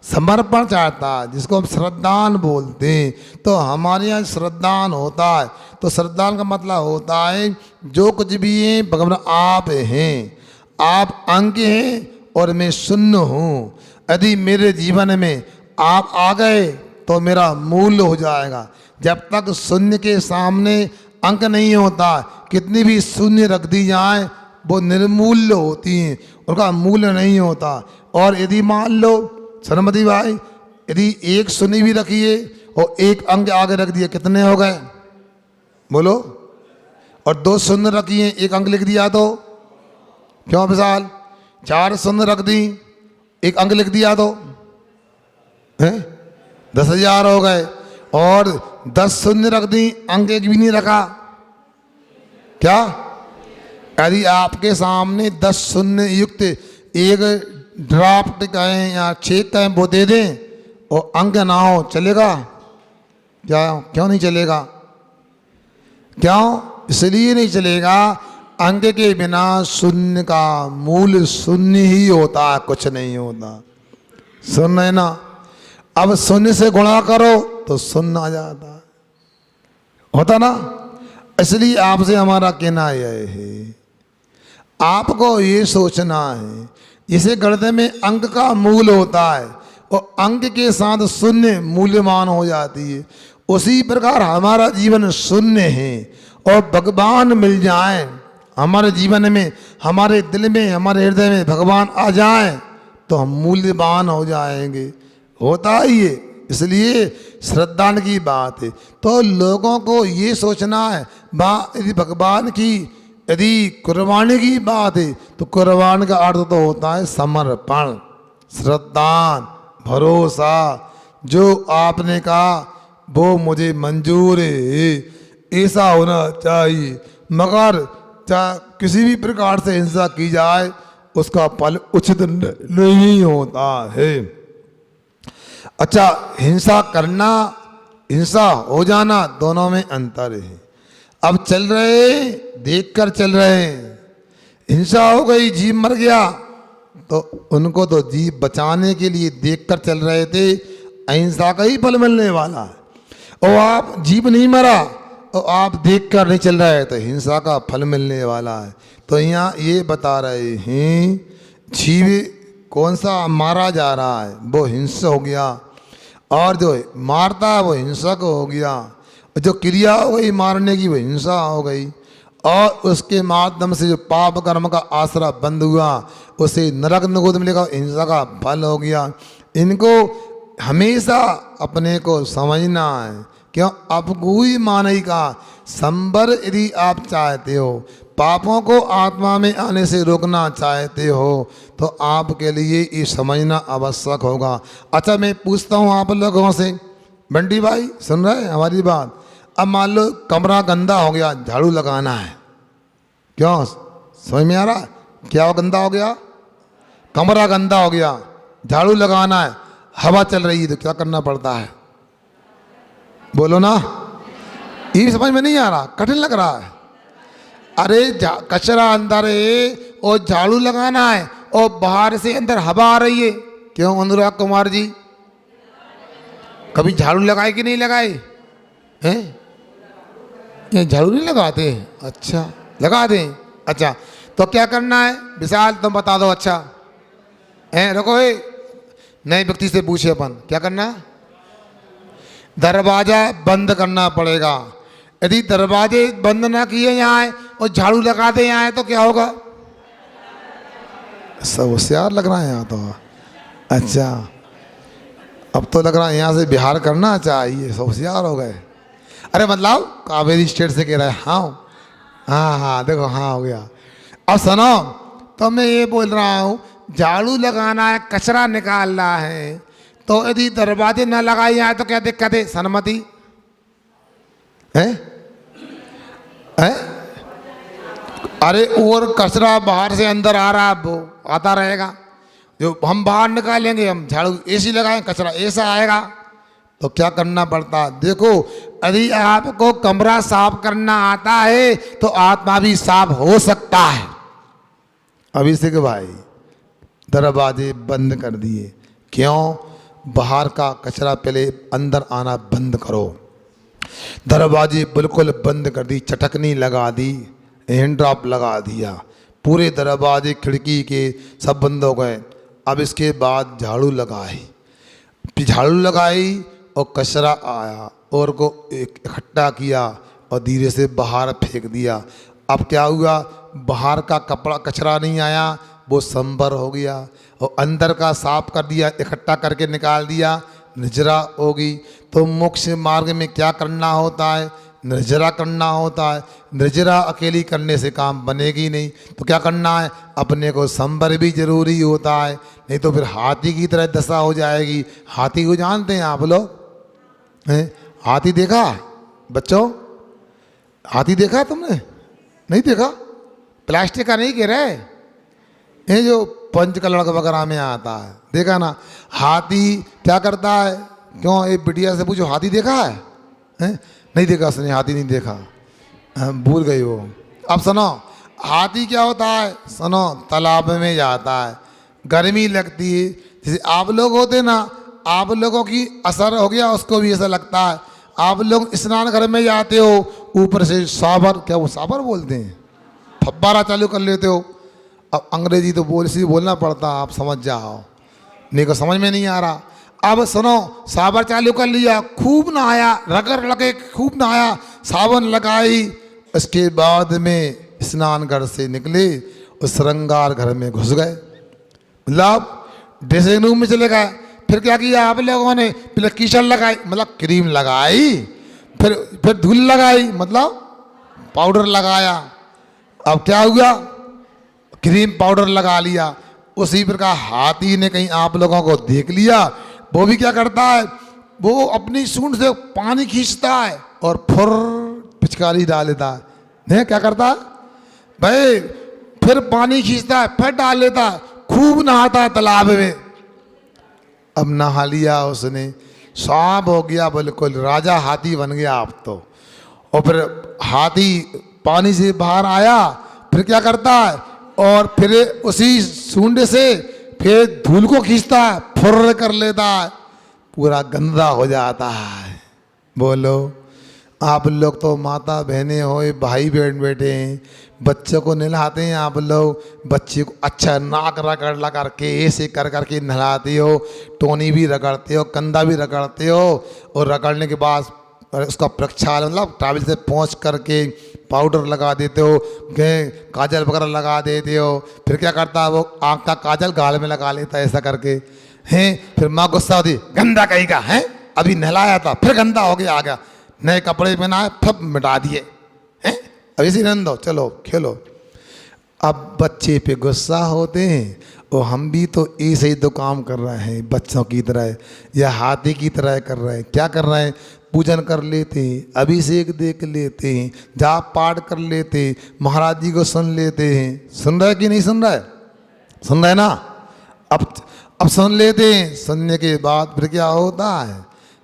समर्पण चाहता है, जिसको हम श्रद्धान बोलते हैं। तो हमारे यहाँ श्रद्धान होता है, तो श्रद्धान का मतलब होता है जो कुछ भी है भगवान आप हैं, आप अंग हैं और मैं शून्य हूँ। यदि मेरे जीवन में आप आ गए तो मेरा मूल्य हो जाएगा। जब तक शून्य के सामने अंक नहीं होता, कितनी भी शून्य रख दी जाए वो निर्मूल्य होती हैं, उनका मूल्य नहीं होता। और यदि मान लो सरमती भाई यदि एक शून्य भी रखिए और एक अंक आगे रख दिए, कितने हो गए बोलो? और 2 शून्य रखिए, एक अंक लिख दिया तो क्यों विशाल? 4 शून्य रख दी, एक अंक लिख दिया तो हैं 10,000 हो गए। और 10 शून्य रख दी, अंक एक भी नहीं रखा, क्या? यदि आपके सामने 10 शून्य युक्त एक ड्राफ्ट कहें या चेक कहें वो दे दें और अंक ना हो, चलेगा क्या? क्यों नहीं चलेगा? क्यों? इसलिए नहीं चलेगा, अंक के बिना शून्य का मूल शून्य ही होता है, कुछ नहीं होता। शून्य है ना? अब शून्य से गुणा करो तो शून्य आ जाता है, होता ना? इसलिए आपसे हमारा कहना यह है, आपको ये सोचना है, जैसे गणित में अंक का मूल होता है और अंक के साथ शून्य मूल्यमान हो जाती है, उसी प्रकार हमारा जीवन शून्य है और भगवान मिल जाए हमारे जीवन में, हमारे दिल में, हमारे हृदय में भगवान आ जाए तो हम मूल्यवान हो जाएंगे। होता ही है, इसलिए श्रद्धा की बात है। तो लोगों को ये सोचना है, यदि भगवान की यदि कुर्बानी की बात है तो कुर्बान का अर्थ तो होता है समर्पण, श्रद्धा, भरोसा। जो आपने कहा वो मुझे मंजूर है, ऐसा होना चाहिए। मगर चाहे किसी भी प्रकार से हिंसा की जाए उसका फल उचित नहीं होता है। अच्छा, हिंसा करना, हिंसा हो जाना, दोनों में अंतर है। अब चल रहे देखकर चल रहे हैं, हिंसा हो गई, जीव मर गया, तो उनको तो जीव बचाने के लिए देखकर चल रहे थे, अहिंसा का ही फल मिलने वाला है। और आप जीव नहीं मरा और आप देखकर नहीं चल रहे तो हिंसा का फल मिलने वाला है। तो यहाँ ये बता रहे हैं, जीव कौन सा मारा जा रहा है वो हिंसा हो गया, और जो मारता है वो हिंसक हो गया। जो क्रिया हो गई मारने की वो हिंसा हो गई, और उसके माध्यम से जो पाप कर्म का आसरा बंद हुआ उसे नरक नगोद मिलेगा, हिंसा का फल हो गया। इनको हमेशा अपने को समझना है। क्यों? आपको ही मानई का संबर यदि आप चाहते हो, पापों को आत्मा में आने से रोकना चाहते हो, तो आपके लिए ये समझना आवश्यक होगा। अच्छा, मैं पूछता हूँ आप लोगों से, बंटी भाई सुन रहे हैं हमारी बात? अब मान लो कमरा गंदा हो गया, झाड़ू लगाना है, क्यों? समझ में आ रहा? क्या गंदा हो गया? कमरा गंदा हो गया, झाड़ू लगाना है, हवा चल रही है तो क्या करना पड़ता है? बोलो ना, ये समझ में नहीं आ रहा, कठिन लग रहा है। अरे कचरा अंदर है और झाड़ू लगाना है और बाहर से अंदर हवा आ रही है, क्यों अनुराग कुमार जी? कभी झाड़ू लगाए कि नहीं लगाए हैं? ये झाड़ू नहीं लगाते? अच्छा, लगा दें। अच्छा, तो क्या करना है विशाल, तुम बता दो। अच्छा हैं, रुको, नए व्यक्ति से पूछे अपन, क्या करना है? दरवाजा बंद करना पड़ेगा। यदि दरवाजे बंद ना किए यहाँ और झाड़ू लगा दे यहाँ तो क्या होगा? सब होशियार लग रहा है यहाँ तो। अच्छा, अब तो लग रहा है यहाँ से बिहार करना चाहिए, सब होशियार हो गए। अरे मतलब कावेरी स्टेट से कह रहा है। हाँ हाँ हाँ, देखो हाँ हो गया। अब सुनो, तो मैं ये बोल रहा हूँ, झाड़ू लगाना है, कचरा निकालना है, तो यदि दरवाजे न लगाए जाए तो क्या दिक्कत है? सन्मति है? है? अरे और कचरा बाहर से अंदर आ रहा है, वो आता रहेगा। जो हम बाहर निकालेंगे, हम झाड़ू एसी लगाएं, कचरा ऐसा आएगा। तो क्या करना पड़ता? देखो, यदि आपको कमरा साफ करना आता है तो आत्मा भी साफ हो सकता है। अभिषेक भाई दरवाजे बंद कर दिए, क्यों? बाहर का कचरा पहले अंदर आना बंद करो। दरवाजे बिल्कुल बंद कर दी, चटकनी लगा दी, हैंड ड्रॉप लगा दिया, पूरे दरवाजे खिड़की के सब बंद हो गए। अब इसके बाद झाड़ू लगाई, झाड़ू लगाई और कचरा आया और को इकट्ठा किया और धीरे से बाहर फेंक दिया। अब क्या हुआ? बाहर का कपड़ा कचरा नहीं आया, वो संबर हो गया, और अंदर का साफ कर दिया, इकट्ठा करके निकाल दिया, निर्जरा होगी। तो मोक्ष मार्ग में क्या करना होता है? निर्जरा करना होता है। निर्जरा अकेली करने से काम बनेगी नहीं, तो क्या करना है? अपने को संवर भी जरूरी होता है, नहीं तो फिर हाथी की तरह दशा हो जाएगी। हाथी को जानते हैं आप लोग? हैं? हाथी देखा बच्चों? हाथी देखा तुमने? नहीं देखा? प्लास्टिक का नहीं कह रहे, ये जो पंचकलड़ वगैरह में आता है, देखा ना? हाथी क्या करता है? क्यों, एक बिटिया से पूछो, हाथी देखा है? हैं? नहीं देखा उसने, हाथी नहीं देखा, भूल गई वो। अब सुनो, हाथी क्या होता है? सुनो, तालाब में जाता है, गर्मी लगती है, जैसे आप लोग होते ना, आप लोगों की असर हो गया, उसको भी ऐसा लगता है। आप लोग स्नान घर में जाते हो, ऊपर से साबर, क्या वो साबर बोलते हैं, फब्बारा चालू कर लेते हो। अब अंग्रेजी तो बोलना पड़ता, आप समझ जाओ, नहीं को समझ में नहीं आ रहा। अब सुनो, साबर चालू कर लिया, खूब नहाया, रगड़ लगे खूब नहाया, साबुन लगाई, उसके बाद में स्नान घर से निकले, उस श्रृंगार घर में घुस गए, मतलब ड्रेसिंग रूम में चले गए। फिर क्या किया आप लोगों ने? पहले कीचड़ लगाई, मतलब क्रीम लगाई, फिर धूल लगाई, मतलब पाउडर लगाया। अब क्या हुआ? क्रीम पाउडर लगा लिया। उसी प्रकार हाथी ने कहीं आप लोगों को देख लिया, वो भी क्या करता है? वो अपनी सूंड से पानी खींचता है और फुर पिचकारी डाल देता है। नहीं, क्या करता है भाई? फिर पानी खींचता है, फिर डाल लेता है, खूब नहाता है तालाब में। अब नहा लिया उसने, सांप हो गया, बिल्कुल राजा हाथी बन गया आप तो। और फिर हाथी पानी से बाहर आया, फिर क्या करता है? और फिर उसी सूंड से फिर धूल को खींचता है, फुर्र कर लेता है, पूरा गंदा हो जाता है। बोलो, आप लोग तो माता बहनें हो, भाई बहन बेटे हैं, बच्चों को नहलाते हैं आप लोग, बच्चे को अच्छा नाक रगड़ लगा करके ऐसे कर करके नहलाते हो, टोनी भी रगड़ते हो, कंधा भी रगड़ते हो, और रगड़ने के बाद उसका प्रक्षालन, मतलब टावल से पोंछ करके पाउडर लगा देते हो, काजल वगैरह लगा देते हो। फिर क्या करता है? वो आँख का काजल गाल में लगा लेता है ऐसा करके, हैं? फिर माँ गुस्सा होती, गंदा कहीं का है, अभी नहलाया था फिर गंदा हो गया, आ गया, नए कपड़े पहनाए फिर मिटा दिए, हैं? अब इसी रहने दो, चलो खेलो। अब बच्चे पे गुस्सा होते हैं, और हम भी तो ऐसे ही तो काम कर रहे हैं, बच्चों की तरह या हाथी की तरह कर रहे हैं। क्या कर रहे हैं? पूजन कर लेते हैं, अभिषेक देख लेते हैं, जाप पाठ कर लेते हैं, महाराज जी को सुन लेते हैं। सुन रहा है कि नहीं सुन रहा है? सुन रहा है ना? अब सुन लेते हैं, सुनने के बाद फिर क्या होता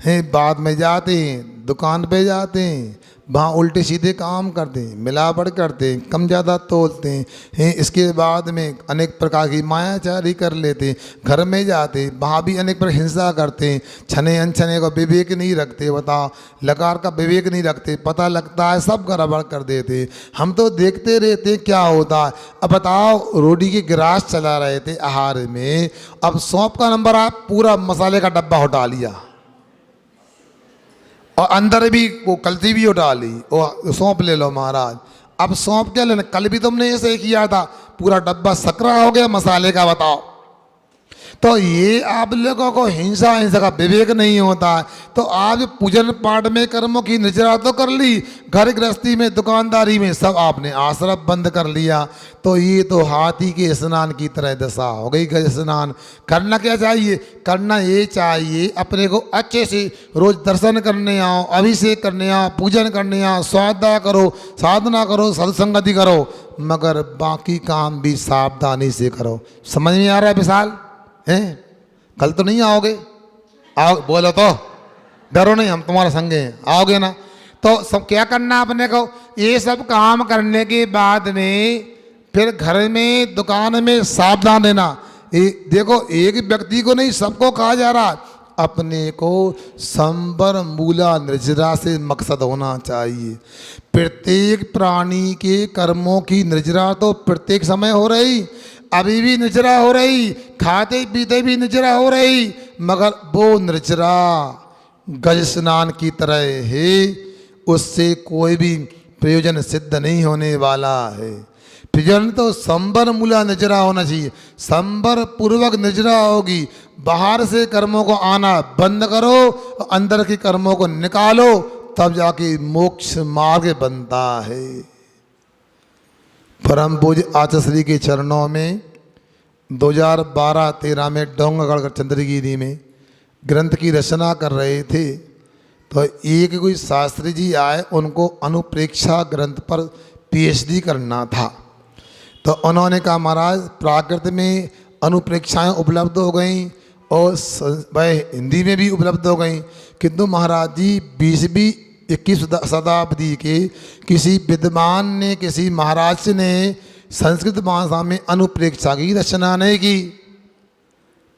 है? बाद में जाते हैं, दुकान पे जाते हैं, वहाँ उल्टे सीधे काम करते हैं, मिलावट करते हैं, कम ज़्यादा तोलते हैं। इसके बाद में अनेक प्रकार की मायाचारी कर लेते हैं, घर में जाते हैं, वहाँ भी अनेक प्रकार हिंसा करते हैं, छने अनछने का विवेक नहीं रखते, बताओ, लकार का विवेक नहीं रखते, पता लगता है सब गड़बड़ कर देते। हम तो देखते रहते क्या होता है। अब बताओ, रोटी के गिलास चला रहे थे आहार में, अब सौंप का नंबर आया, पूरा मसाले का डब्बा उठा लिया, और अंदर भी वो कलती भी उठा ली, और सौंप ले लो महाराज। अब सौंप क्या लेना? कल भी तुमने ऐसे किया था, पूरा डब्बा सकरा हो गया मसाले का, बताओ। तो ये आप लोगों को हिंसा का विवेक नहीं होता है। तो आज पूजन पाठ में कर्मों की निर्जरा तो कर ली, घर गृहस्थी में दुकानदारी में सब आपने आश्रम बंद कर लिया, तो ये तो हाथी के स्नान की तरह दशा हो गई। गज स्नान करना क्या चाहिए? करना ये चाहिए अपने को अच्छे से रोज दर्शन करने आओ, अभिषेक करने आओ, पूजन करने आओ, स्वाध्याय करो, साधना करो, सत्संगति करो, मगर बाकी काम भी सावधानी से करो। समझ में आ रहा है विशाल? हैं? कल तो नहीं आओगे? आओ, बोलो तो, डरो नहीं, हम तुम्हारे संग हैं, आओगे ना? तो सब क्या करना अपने को? ये सब काम करने के बाद में फिर घर में दुकान में सावधान रहना। देखो, एक व्यक्ति को नहीं, सबको कहा जा रहा, अपने को संबर मूला निर्जरा से मकसद होना चाहिए। प्रत्येक प्राणी के कर्मों की निर्जरा तो प्रत्येक समय हो रही, अभी भी निर्जरा हो रही, खाते पीते भी निर्जरा हो रही, मगर वो निर्जरा गज स्नान की तरह है, उससे कोई भी प्रयोजन सिद्ध नहीं होने वाला है। फिजन तो संबर मूला निजरा होना चाहिए, संबर पूर्वक निजरा होगी। बाहर से कर्मों को आना बंद करो, अंदर के कर्मों को निकालो, तब जाके मोक्ष मार्ग बनता है। परम पूज्य आचार्य श्री के चरणों में 2012-13 में डोंगरगढ़ चंद्रगिरी में ग्रंथ की रचना कर रहे थे, तो एक कोई शास्त्री जी आए, उनको अनुप्रेक्षा ग्रंथ पर पीएचडी करना था। तो उन्होंने कहा महाराज प्राकृत में अनुप्रेक्षाएं उपलब्ध हो गई और वह हिंदी में भी उपलब्ध हो गई, किंतु महाराज जी 20वीं 21वीं शताब्दी के किसी विद्वान ने, किसी महाराज ने संस्कृत भाषा में अनुप्रेक्षा की रचना नहीं की।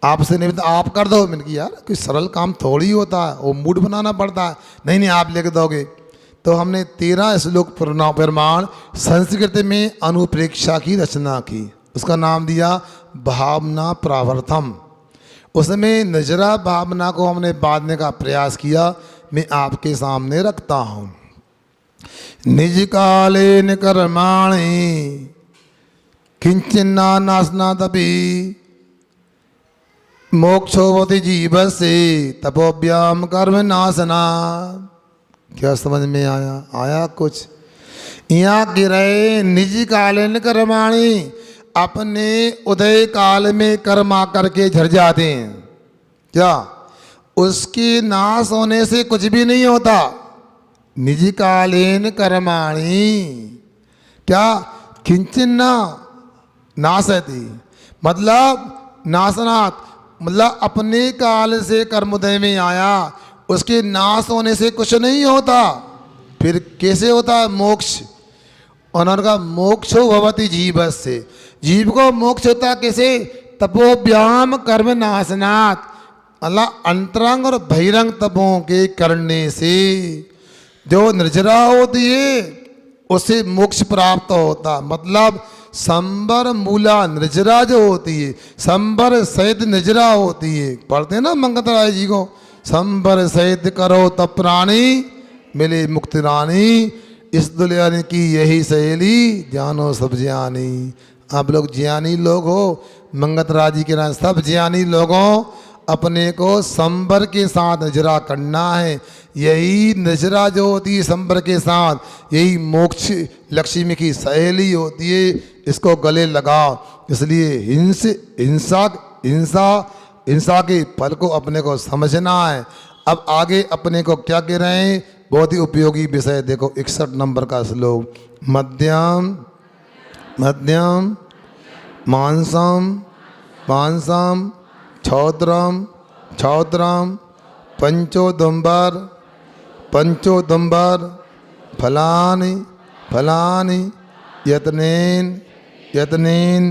आपसे निवेदन आप कर दो। मैंने कहा यार कोई सरल काम थोड़ी होता है, वो मूड बनाना पड़ता है। नहीं नहीं आप लिख दोगे। तो हमने 13 श्लोक प्रमाण संस्कृत में अनुप्रेक्षा की रचना की, उसका नाम दिया भावना प्रावर्तम। उसमें नजरा भावना को हमने बांधने का प्रयास किया, मैं आपके सामने रखता हूँ। निज काले कर्माणि किंचिन्ना नासना तपि मोक्षोवति जीव से तपोभ्याम कर्म नाशना। क्या समझ में आया? आया कुछ? यहाँ गिरे निज कालीन कर्माणी, अपने उदय काल में कर्म आकर के झड़ जाते हैं, क्या उसके नाश होने से कुछ भी नहीं होता। निज कालीन कर्माणी क्या किंचन नाशति, मतलब नाशनाथ, मतलब अपने काल से कर्मोदय में आया, उसके नाश होने से कुछ नहीं होता। फिर कैसे होता है मोक्ष? उन्होंने कहा मोक्षो भवति जीव से, जीव को मोक्ष होता कैसे? तपोभ्याम कर्म नाशनात्, अल्लाह अंतरंग और बहिरंग तपों के करने से जो निर्जरा होती है उससे मोक्ष प्राप्त होता। मतलब संबर मूला निर्जरा जो होती है, संबर सहित निर्जरा होती है, पढ़ते हैं ना मंगत राय जी को, संबर सहित करो तब प्राणी मिले मुक्ति रानी, इस दुनिया की यही सहेली जानो सब ज्ञानी। आप लोग ज्ञानी लोग हो, मंगत राज जी के नाम सब ज्ञानी लोगों अपने को संबर के साथ नजरा करना है। यही नजरा जो होती है संबर के साथ, यही मोक्ष लक्ष्मी की सहेली होती है, इसको गले लगाओ। इसलिए हिंसा के फल को अपने को समझना है। अब आगे अपने को क्या कह रहे हैं, बहुत ही उपयोगी विषय देखो 61 नंबर का श्लोक। मध्यम मध्यम मांसम मांसम क्षौत्रम क्षौत्रम पंचोदुम्बर पंचोदुम्बर फलानि फलानि यत्नेन यत्नेन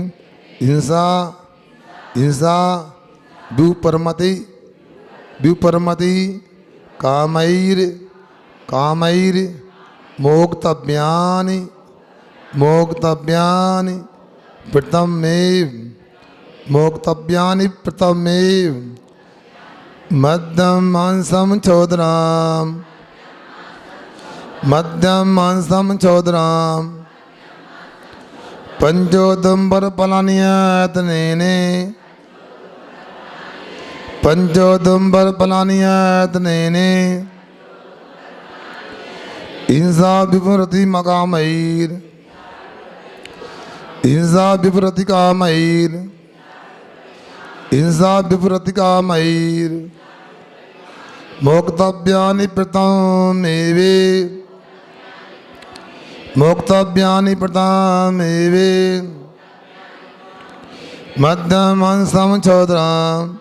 हिंसा हिंसा व्युपरमति व्युपरमति कामैर कामैर मोक्तव्यानि मोक्तव्यानि प्रथमेव मोक्तव्यानि प्रथमेव मध्यम मांसम चौधराम मध्यम मांसम चौधराम पंचोदुम्बर फलानियतनेने पंचोदुम्बर फलानियतनेने हिंसा विप्रति मकामैर हिंसा विप्रति कामैर हिंसा विप्रति कामैर मोक्तव्यानि प्रथमेवे मोक्तव्यानि प्रथमेवे मध्यमांसं चौधराम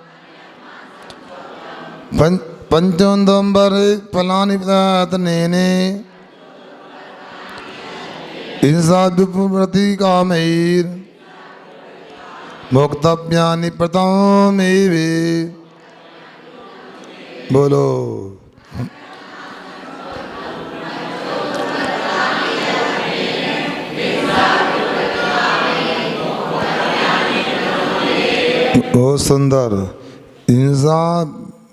पंचोदुम्बर फलानि प्रतनेने हिंसा विप्रति कामैर मोक्तव्यानि प्रथमेवे। बोलो बहुत सुंदर। हिंसा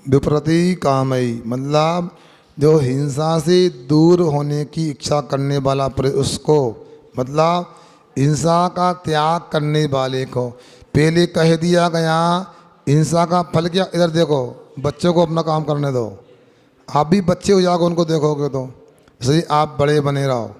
विप्रति कामई, मतलब जो हिंसा से दूर होने की इच्छा करने वाला उसको, मतलब हिंसा का त्याग करने वाले को पहले कह दिया गया हिंसा का फल क्या। इधर देखो, बच्चों को अपना काम करने दो। आप भी बच्चे हो जाओगे उनको देखोगे तो इसलिए आप बड़े बने रहो।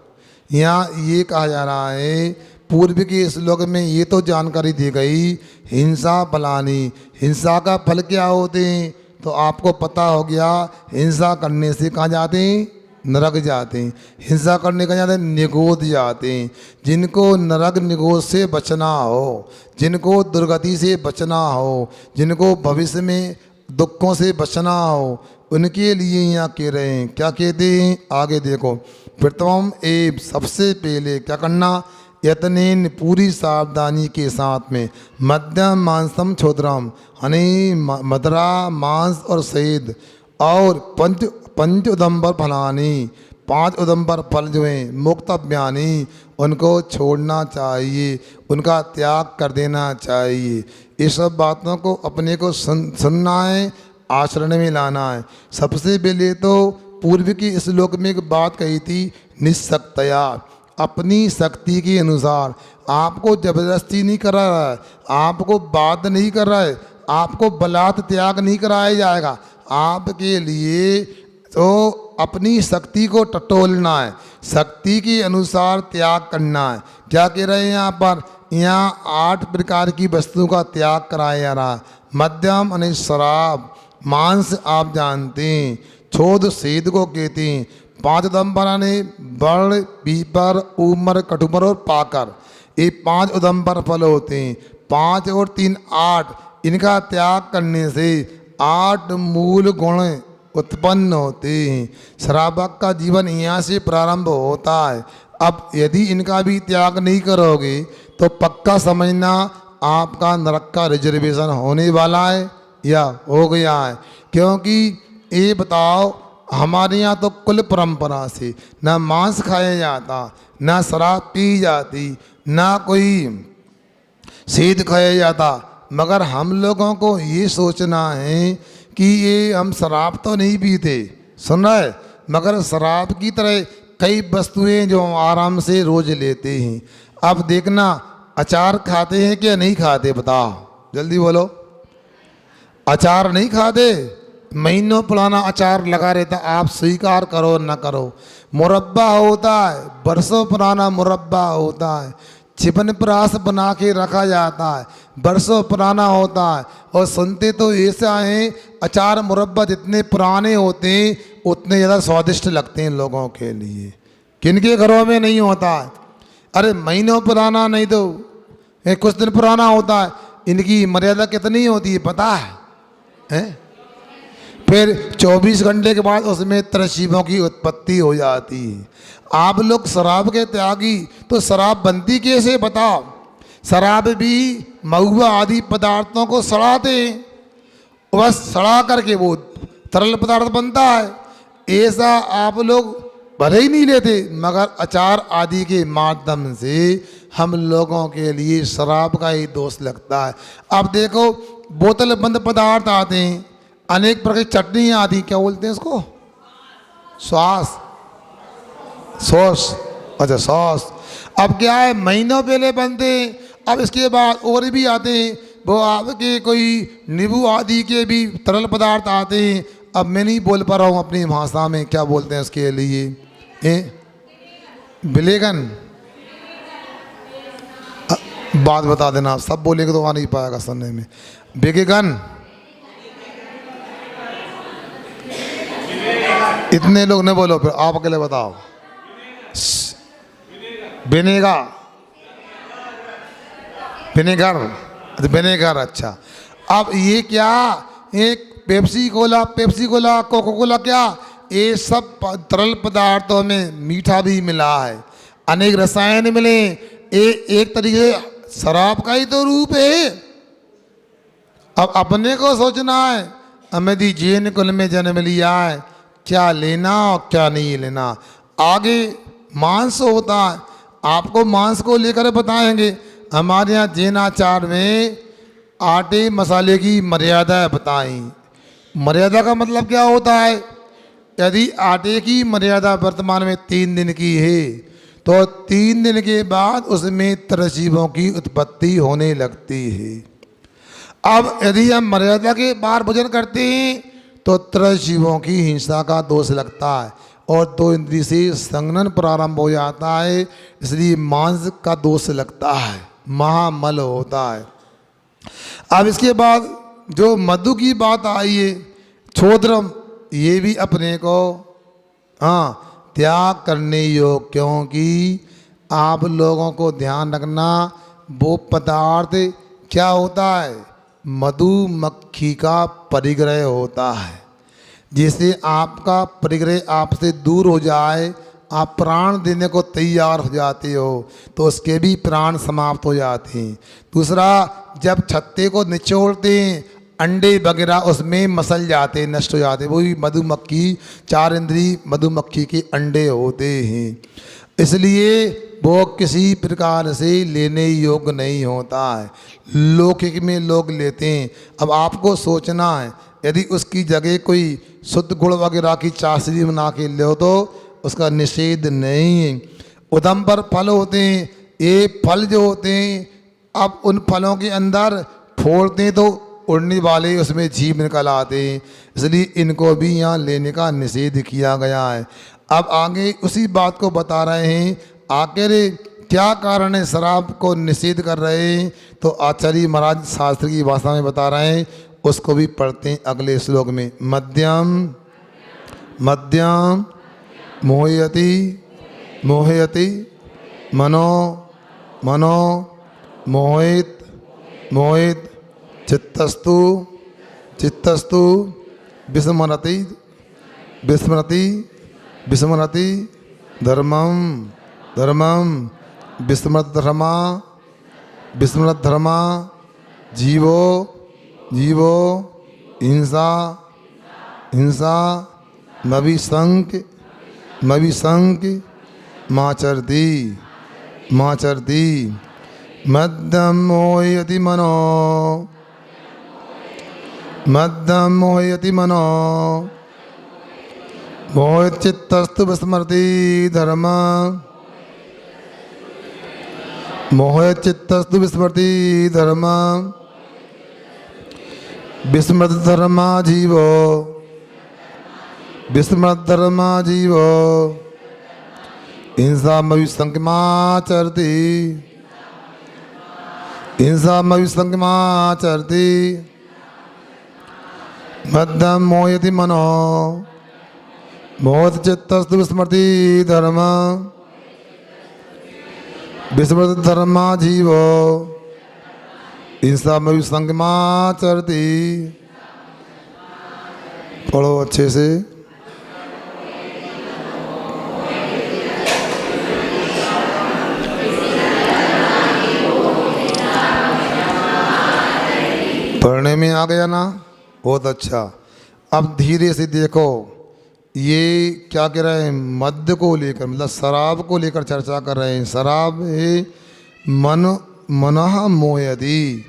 यहाँ ये कहा जा रहा है, पूर्व के श्लोक में ये तो जानकारी दी गई हिंसा फलानी, हिंसा का फल क्या होते हैं तो आपको पता हो गया। हिंसा करने से कहाँ जाते हैं, नरक जाते हैं। हिंसा करने का जाते हैं, निगोद जाते हैं। जिनको नरक निगोद से बचना हो, जिनको दुर्गति से बचना हो, जिनको भविष्य में दुखों से बचना हो, उनके लिए यहाँ कह रहे हैं। क्या कहते हैं आगे देखो, प्रथम एव सबसे पहले क्या करना, यतनेन पूरी सावधानी के साथ में, मध्यम मांसम छोद्रम हनी मदरा मांस और शहीद और पंच उदम्बर फलानी, 5 उदम्बर फल जो हैं मुक्तव्यानी, उनको छोड़ना चाहिए, उनका त्याग कर देना चाहिए। ये सब बातों को अपने को सुनना है, आचरण में लाना है। सबसे पहले तो पूर्व की इस श्लोक में एक बात कही थी, निस्सक्तया, अपनी शक्ति के अनुसार। आपको जबरदस्ती नहीं कर रहा है, आपको बात नहीं कर रहा है, आपको बलात् त्याग नहीं कराया जाएगा। आपके लिए तो अपनी शक्ति को टटोलना है, शक्ति के अनुसार त्याग करना है। क्या कह रहे हैं यहाँ पर, यहाँ 8 प्रकार की वस्तुओं का त्याग कराया जा रहा है। मध्यम यानी शराब, मांस आप जानते हैं, छोद सेद को कहते हैं। 5 उदम्बर यानी बड़, पीपर, उमर, कटुमर और पाकर, ये 5 उदम्बर फल होते हैं। 5 और 3 8, इनका त्याग करने से 8 मूल गुण उत्पन्न होते हैं। शराबक का जीवन यहाँ से प्रारंभ होता है। अब यदि इनका भी त्याग नहीं करोगे तो पक्का समझना आपका नरक का रिजर्वेशन होने वाला है या हो गया है। क्योंकि ये बताओ, हमारे यहाँ तो कुल परंपरा से ना मांस खाया जाता, ना शराब पी जाती, ना कोई सेद खाया जाता, मगर हम लोगों को ये सोचना है कि ये हम शराब तो नहीं पीते, सुन रहा है, मगर शराब की तरह कई वस्तुएं जो हम आराम से रोज लेते हैं। अब देखना, अचार खाते हैं क्या नहीं खाते, बताओ जल्दी बोलो। अचार नहीं खाते, महीनों पुराना अचार लगा रहता, आप स्वीकार करो न करो। मुरब्बा होता है, बरसों पुराना मुरब्बा होता है, चिपनप्राश बना के रखा जाता है, बरसों पुराना होता है। और सुनते तो ऐसा है, अचार मुरब्बा जितने पुराने होते हैं उतने ज़्यादा स्वादिष्ट लगते हैं लोगों के लिए। किनके घरों में नहीं होता है, अरे महीनों पुराना नहीं तो कुछ दिन पुराना होता है। इनकी मर्यादा कितनी होती है पता है? फिर 24 घंटे के बाद उसमें तरशीबों की उत्पत्ति हो जाती है। आप लोग शराब के त्यागी, तो शराब बनती कैसे बताओ? शराब भी महुआ आदि पदार्थों को सड़ाते हैं, बस सड़ा करके वो तरल पदार्थ बनता है। ऐसा आप लोग भले ही नहीं लेते, मगर अचार आदि के माध्यम से हम लोगों के लिए शराब का ही दोष लगता है। अब देखो, बोतल बंद पदार्थ आते हैं, अनेक प्रकार की चटनी आदि, क्या बोलते हैं इसको, सॉस, अच्छा सॉस। अब क्या है, महीनों पहले बनते हैं, अब इसके बाद और भी आते हैं, वो आपके कोई नींबू आदि के भी तरल पदार्थ आते हैं। अब मैं नहीं बोल पा रहा हूँ अपनी भाषा में क्या बोलते हैं इसके लिए, विलेगन, बात बता देना, आप सब बोलेंगे तो आ नहीं पाएगा सुनने में। विगेगन, इतने लोग ने बोलो, फिर आप अकेले बताओ। विनेगर, विनेगर, विनेगर, अच्छा। अब ये क्या, एक पेप्सी कोला, कोको कोला, क्या ये सब तरल पदार्थों में मीठा भी मिला है, अनेक रसायन मिले। एक तरीके से शराब का ही तो रूप है। अब अपने को सोचना है, हमें दी जैन कुल में जन्म लिया है, क्या लेना और क्या नहीं लेना। आगे मांस होता है, आपको मांस को लेकर बताएंगे। हमारे यहाँ जैन आचार में आटे मसाले की मर्यादा बताई। मर्यादा का मतलब क्या होता है, यदि आटे की मर्यादा वर्तमान में 3 दिन की है तो 3 दिन के बाद उसमें त्रजीवों की उत्पत्ति होने लगती है। अब यदि हम मर्यादा के बाहर भोजन करते हैं तो त्रजीवों की हिंसा का दोष लगता है और 2 इंद्रिय से संघनन प्रारंभ हो जाता है, इसलिए मांस का दोष लगता है, महामल होता है। अब इसके बाद जो मधु की बात आई है, क्षोद्रम, ये भी अपने को त्याग करने योग्य, क्योंकि आप लोगों को ध्यान रखना वो पदार्थ क्या होता है, मधुमक्खी का परिग्रह होता है। जिससे आपका परिग्रह आपसे दूर हो जाए, आप प्राण देने को तैयार हो जाते हो तो उसके भी प्राण समाप्त हो जाते हैं। दूसरा, जब छत्ते को निचोड़ते हैं अंडे वगैरह उसमें मसल जाते, नष्ट हो जाते, वो भी मधुमक्खी, 4 इंद्रिय मधुमक्खी के अंडे होते हैं, इसलिए वो किसी प्रकार से लेने योग्य नहीं होता है। लौकिक में लोग लेते हैं। अब आपको सोचना है, यदि उसकी जगह कोई शुद्ध गुड़ वगैरह की चाशनी बना के लो तो उसका निषेध नहीं है। उदंबर फल होते हैं, ये फल जो होते हैं, अब उन फलों के अंदर फोड़ते हैं तो उड़ने वाले उसमें जीव निकल आते हैं, इसलिए इनको भी यहाँ लेने का निषेध किया गया है। अब आगे उसी बात को बता रहे हैं, आखिर क्या कारण है शराब को निषेध कर रहे हैं, तो आचार्य महाराज शास्त्र की भाषा में बता रहे हैं, उसको भी पढ़ते हैं अगले श्लोक में। मध्यम मध्यम मोहयति मोहयति मनो मनो मोहित मोहित चित्तस्तु चित्तस्तु विस्मरति विस्मरति विस्मरति धर्मम धर्मम विस्मृत धर्मा विस्मृत धर्मा जीवो जीवो हिंसा हिंसा मविसंक मविसंक माचरती माचरती मध्यम मोहयति मनो मध्यम मोहयति मनो मोहित चित्तस्तु विस्मरति धर्म मोहित चित्तस्तु विस्मरति धर्म विस्मृत धर्मा जीवो विस्मृत धर्मा जीवो हिंसा मविसंकमाचरति हिंसा मविसंकमाचरति मध्यम मोहयति मनो मोहित चित्तस्तु विस्मरति धर्म विस्मृत धर्मा जीवो हिंसा मविसंकमाचरति। पढ़ो अच्छे से। पढ़ने में आ गया ना, बहुत अच्छा। अब धीरे से देखो, ये क्या कह रहे हैं, मद्य को लेकर, मतलब शराब को लेकर चर्चा कर रहे हैं। शराब है मन मनः मोहयति,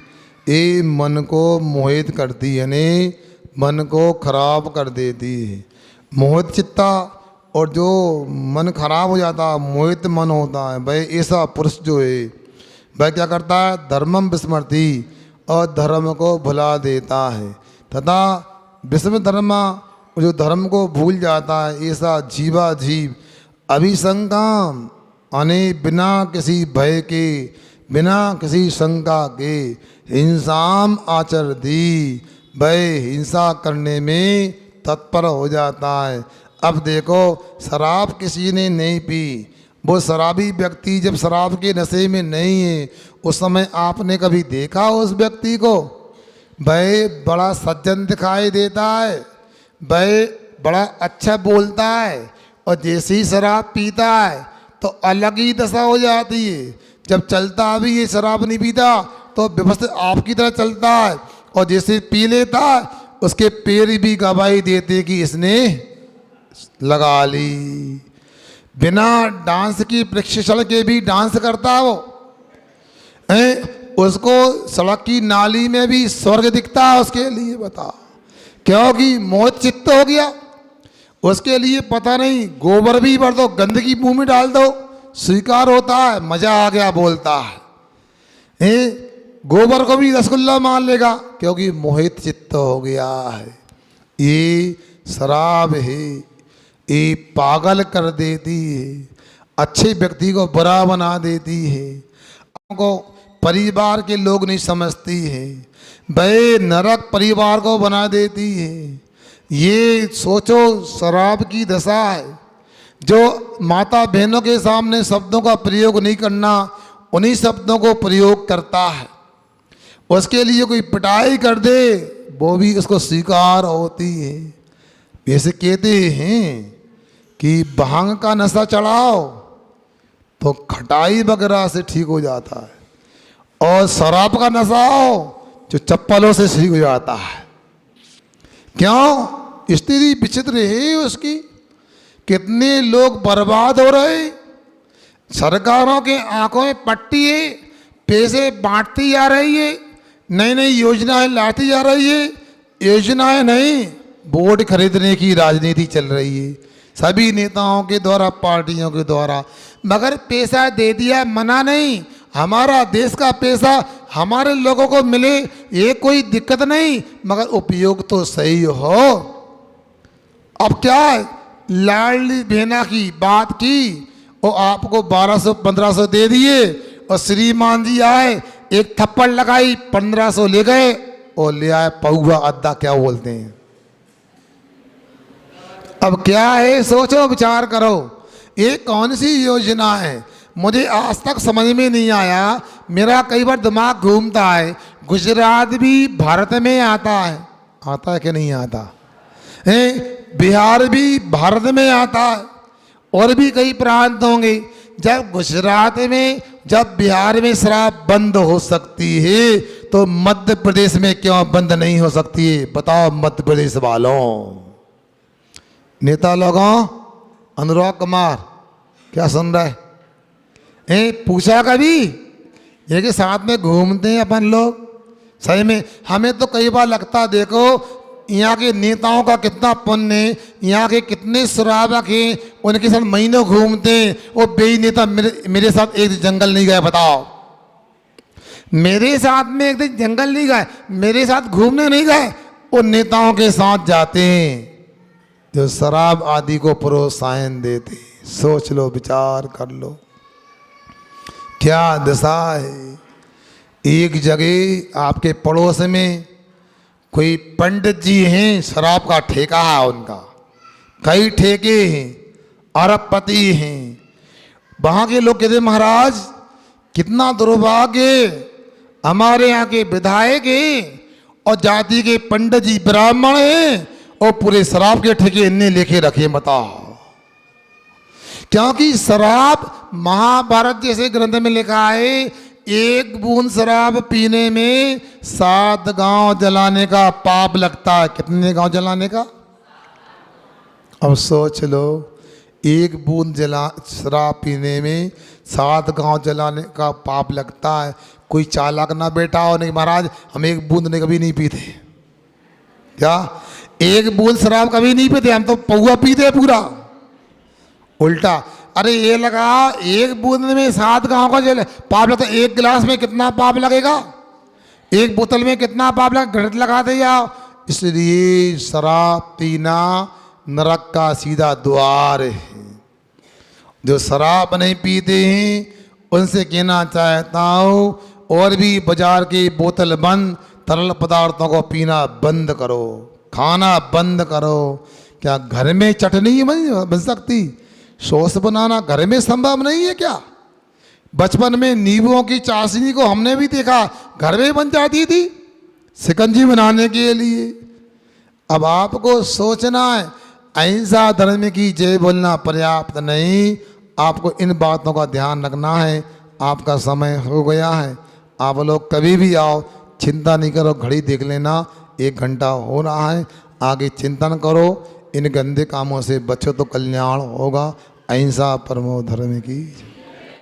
ये मन को मोहित करती है, यानी मन को खराब कर देती है। मोहित चित्ता, और जो मन खराब हो जाता, मोहित मन होता है, भाई ऐसा पुरुष जो है वह क्या करता है, धर्मम विस्मृति, और धर्म को भुला देता है। तथा विस्म धर्मा, जो धर्म को भूल जाता है, ऐसा जीवा जीव अभिसंकाम, यानी बिना किसी भय के, बिना किसी शंका के, हिंसाम आचरती, वह हिंसा करने में तत्पर हो जाता है। अब देखो, शराब किसी ने नहीं पी, वो शराबी व्यक्ति जब शराब के नशे में नहीं है, उस समय आपने कभी देखा उस व्यक्ति को, वह बड़ा सज्जन दिखाई देता है, वह बड़ा अच्छा बोलता है, और जैसे ही शराब पीता है तो अलग ही दशा हो जाती है। जब चलता भी ये शराब नहीं पीता तो व्यवस्थित आपकी तरह चलता है, और जैसे पी लेता है उसके पैर भी गवाही देते कि इसने लगा ली। बिना डांस की प्रशिक्षण के भी डांस करता है वो, उसको सड़क की नाली में भी स्वर्ग दिखता है उसके लिए, बता, क्योंकि मोहित चित्त हो गया। उसके लिए पता नहीं गोबर भी भर दो, गंदगी मुंह में डाल दो, स्वीकार होता है, मजा आ गया बोलता है। गोबर को भी रसगुल्ला मान लेगा क्योंकि मोहित चित्त हो गया है। ये शराब है, ये पागल कर देती है, अच्छे व्यक्ति को बुरा बना देती है, हमको परिवार के लोग नहीं समझती है, वह नरक परिवार को बना देती है। ये सोचो शराब की दशा है। जो माता बहनों के सामने शब्दों का प्रयोग नहीं करना, उन्हीं शब्दों को प्रयोग करता है। उसके लिए कोई पिटाई कर दे वो भी उसको स्वीकार होती है। वैसे कहते हैं कि भांग का नशा चढ़ाओ तो खटाई वगैरह से ठीक हो जाता है, और शराब का नशा हो जो चप्पलों से ठीक हो जाता है। क्यों? स्थिति विचित्र है उसकी। कितने लोग बर्बाद हो रहे, सरकारों के आंखों में पट्टी है, पैसे बांटती जा रही है, नई नई योजनाएं लाती जा रही है। योजनाएं नहीं, वोट खरीदने की राजनीति चल रही है सभी नेताओं के द्वारा, पार्टियों के द्वारा। मगर पैसा दे दिया मना नहीं, हमारा देश का पैसा हमारे लोगों को मिले ये कोई दिक्कत नहीं, मगर उपयोग तो सही हो। अब क्या है, लाडली बहना की बात की, वो आपको 1200-1500 दे दिए, और श्रीमान जी आए एक थप्पड़ लगाई 1500 ले गए, और ले आए पौवा अद्धा, क्या बोलते हैं। अब क्या है, सोचो विचार करो, ये कौन सी योजना है, मुझे आज तक समझ में नहीं आया। मेरा कई बार दिमाग घूमता है, गुजरात भी भारत में आता है कि नहीं आता है, बिहार भी भारत में आता है, और भी कई प्रांत होंगे। जब गुजरात में, जब बिहार में शराब बंद हो सकती है तो मध्य प्रदेश में क्यों बंद नहीं हो सकती है? बताओ मध्य प्रदेश वालों, नेता लोगों, अनुराग कुमार क्या सुन रहा है? पूछा कभी ये कि साथ में घूमते हैं अपन लोग? सही में हमें तो कई बार लगता, देखो यहाँ के नेताओं का कितना पुण्य है, यहाँ के कितने शराबक हैं, उनके साथ महीनों घूमते हैं। वो बेई नेता मेरे साथ एक जंगल नहीं गए, बताओ, मेरे साथ में एक दिन जंगल नहीं गए, मेरे साथ घूमने नहीं गए, वो नेताओं के साथ जाते हैं जो शराब आदि को प्रोत्साहन देते। सोच लो, विचार कर लो, क्या दशा है। एक जगह आपके पड़ोस में कोई पंडित जी हैं, शराब का ठेका है उनका, कई ठेके हैं, अरबपति हैं। वहाँ के लोग कहते महाराज कितना दुर्भाग्य, हमारे यहाँ के विधायक हैं और जाति के पंडित जी ब्राह्मण हैं, और पूरे शराब के ठेके इनने लेके रखे। बताओ, क्योंकि शराब महाभारत जैसे ग्रंथ में लिखा है, एक बूंद शराब पीने में 7 गांव जलाने का पाप लगता है। कितने गांव जलाने का? अब सोच लो, एक बूंद शराब पीने में 7 गांव जलाने का पाप लगता है। कोई चालाक ना बेटा हो नहीं महाराज हम एक बूंद ने कभी नहीं पीते, क्या एक बूंद शराब कभी नहीं पीते, हम तो पौवा पीते पूरा। उल्टा, अरे ये लगा एक बूंद में 7 गांव का जल पाप लगता है। एक गिलास में कितना पाप लगेगा, एक बोतल में कितना पाप लगेगा, घट लगाते जाओ। इसलिए शराब पीना नरक का सीधा द्वार है। जो शराब नहीं पीते हैं उनसे कहना चाहता हूँ, और भी बाजार की बोतल बंद, तरल पदार्थों को पीना बंद करो, खाना बंद करो। क्या घर में चटनी बन सकती? सॉस बनाना घर में संभव नहीं है क्या? बचपन में नींबुओं की चाशनी को हमने भी देखा, घर में बन जाती थी शिकंजी बनाने के लिए। अब आपको सोचना है, अहिंसा धर्म की जय बोलना पर्याप्त नहीं, आपको इन बातों का ध्यान रखना है। आपका समय हो गया है, आप लोग कभी भी आओ, चिंता नहीं करो, घड़ी देख लेना 1 घंटा हो रहा है। आगे चिंतन करो, इन गंदे कामों से बचो तो कल्याण होगा। अहिंसा परमो धर्म की।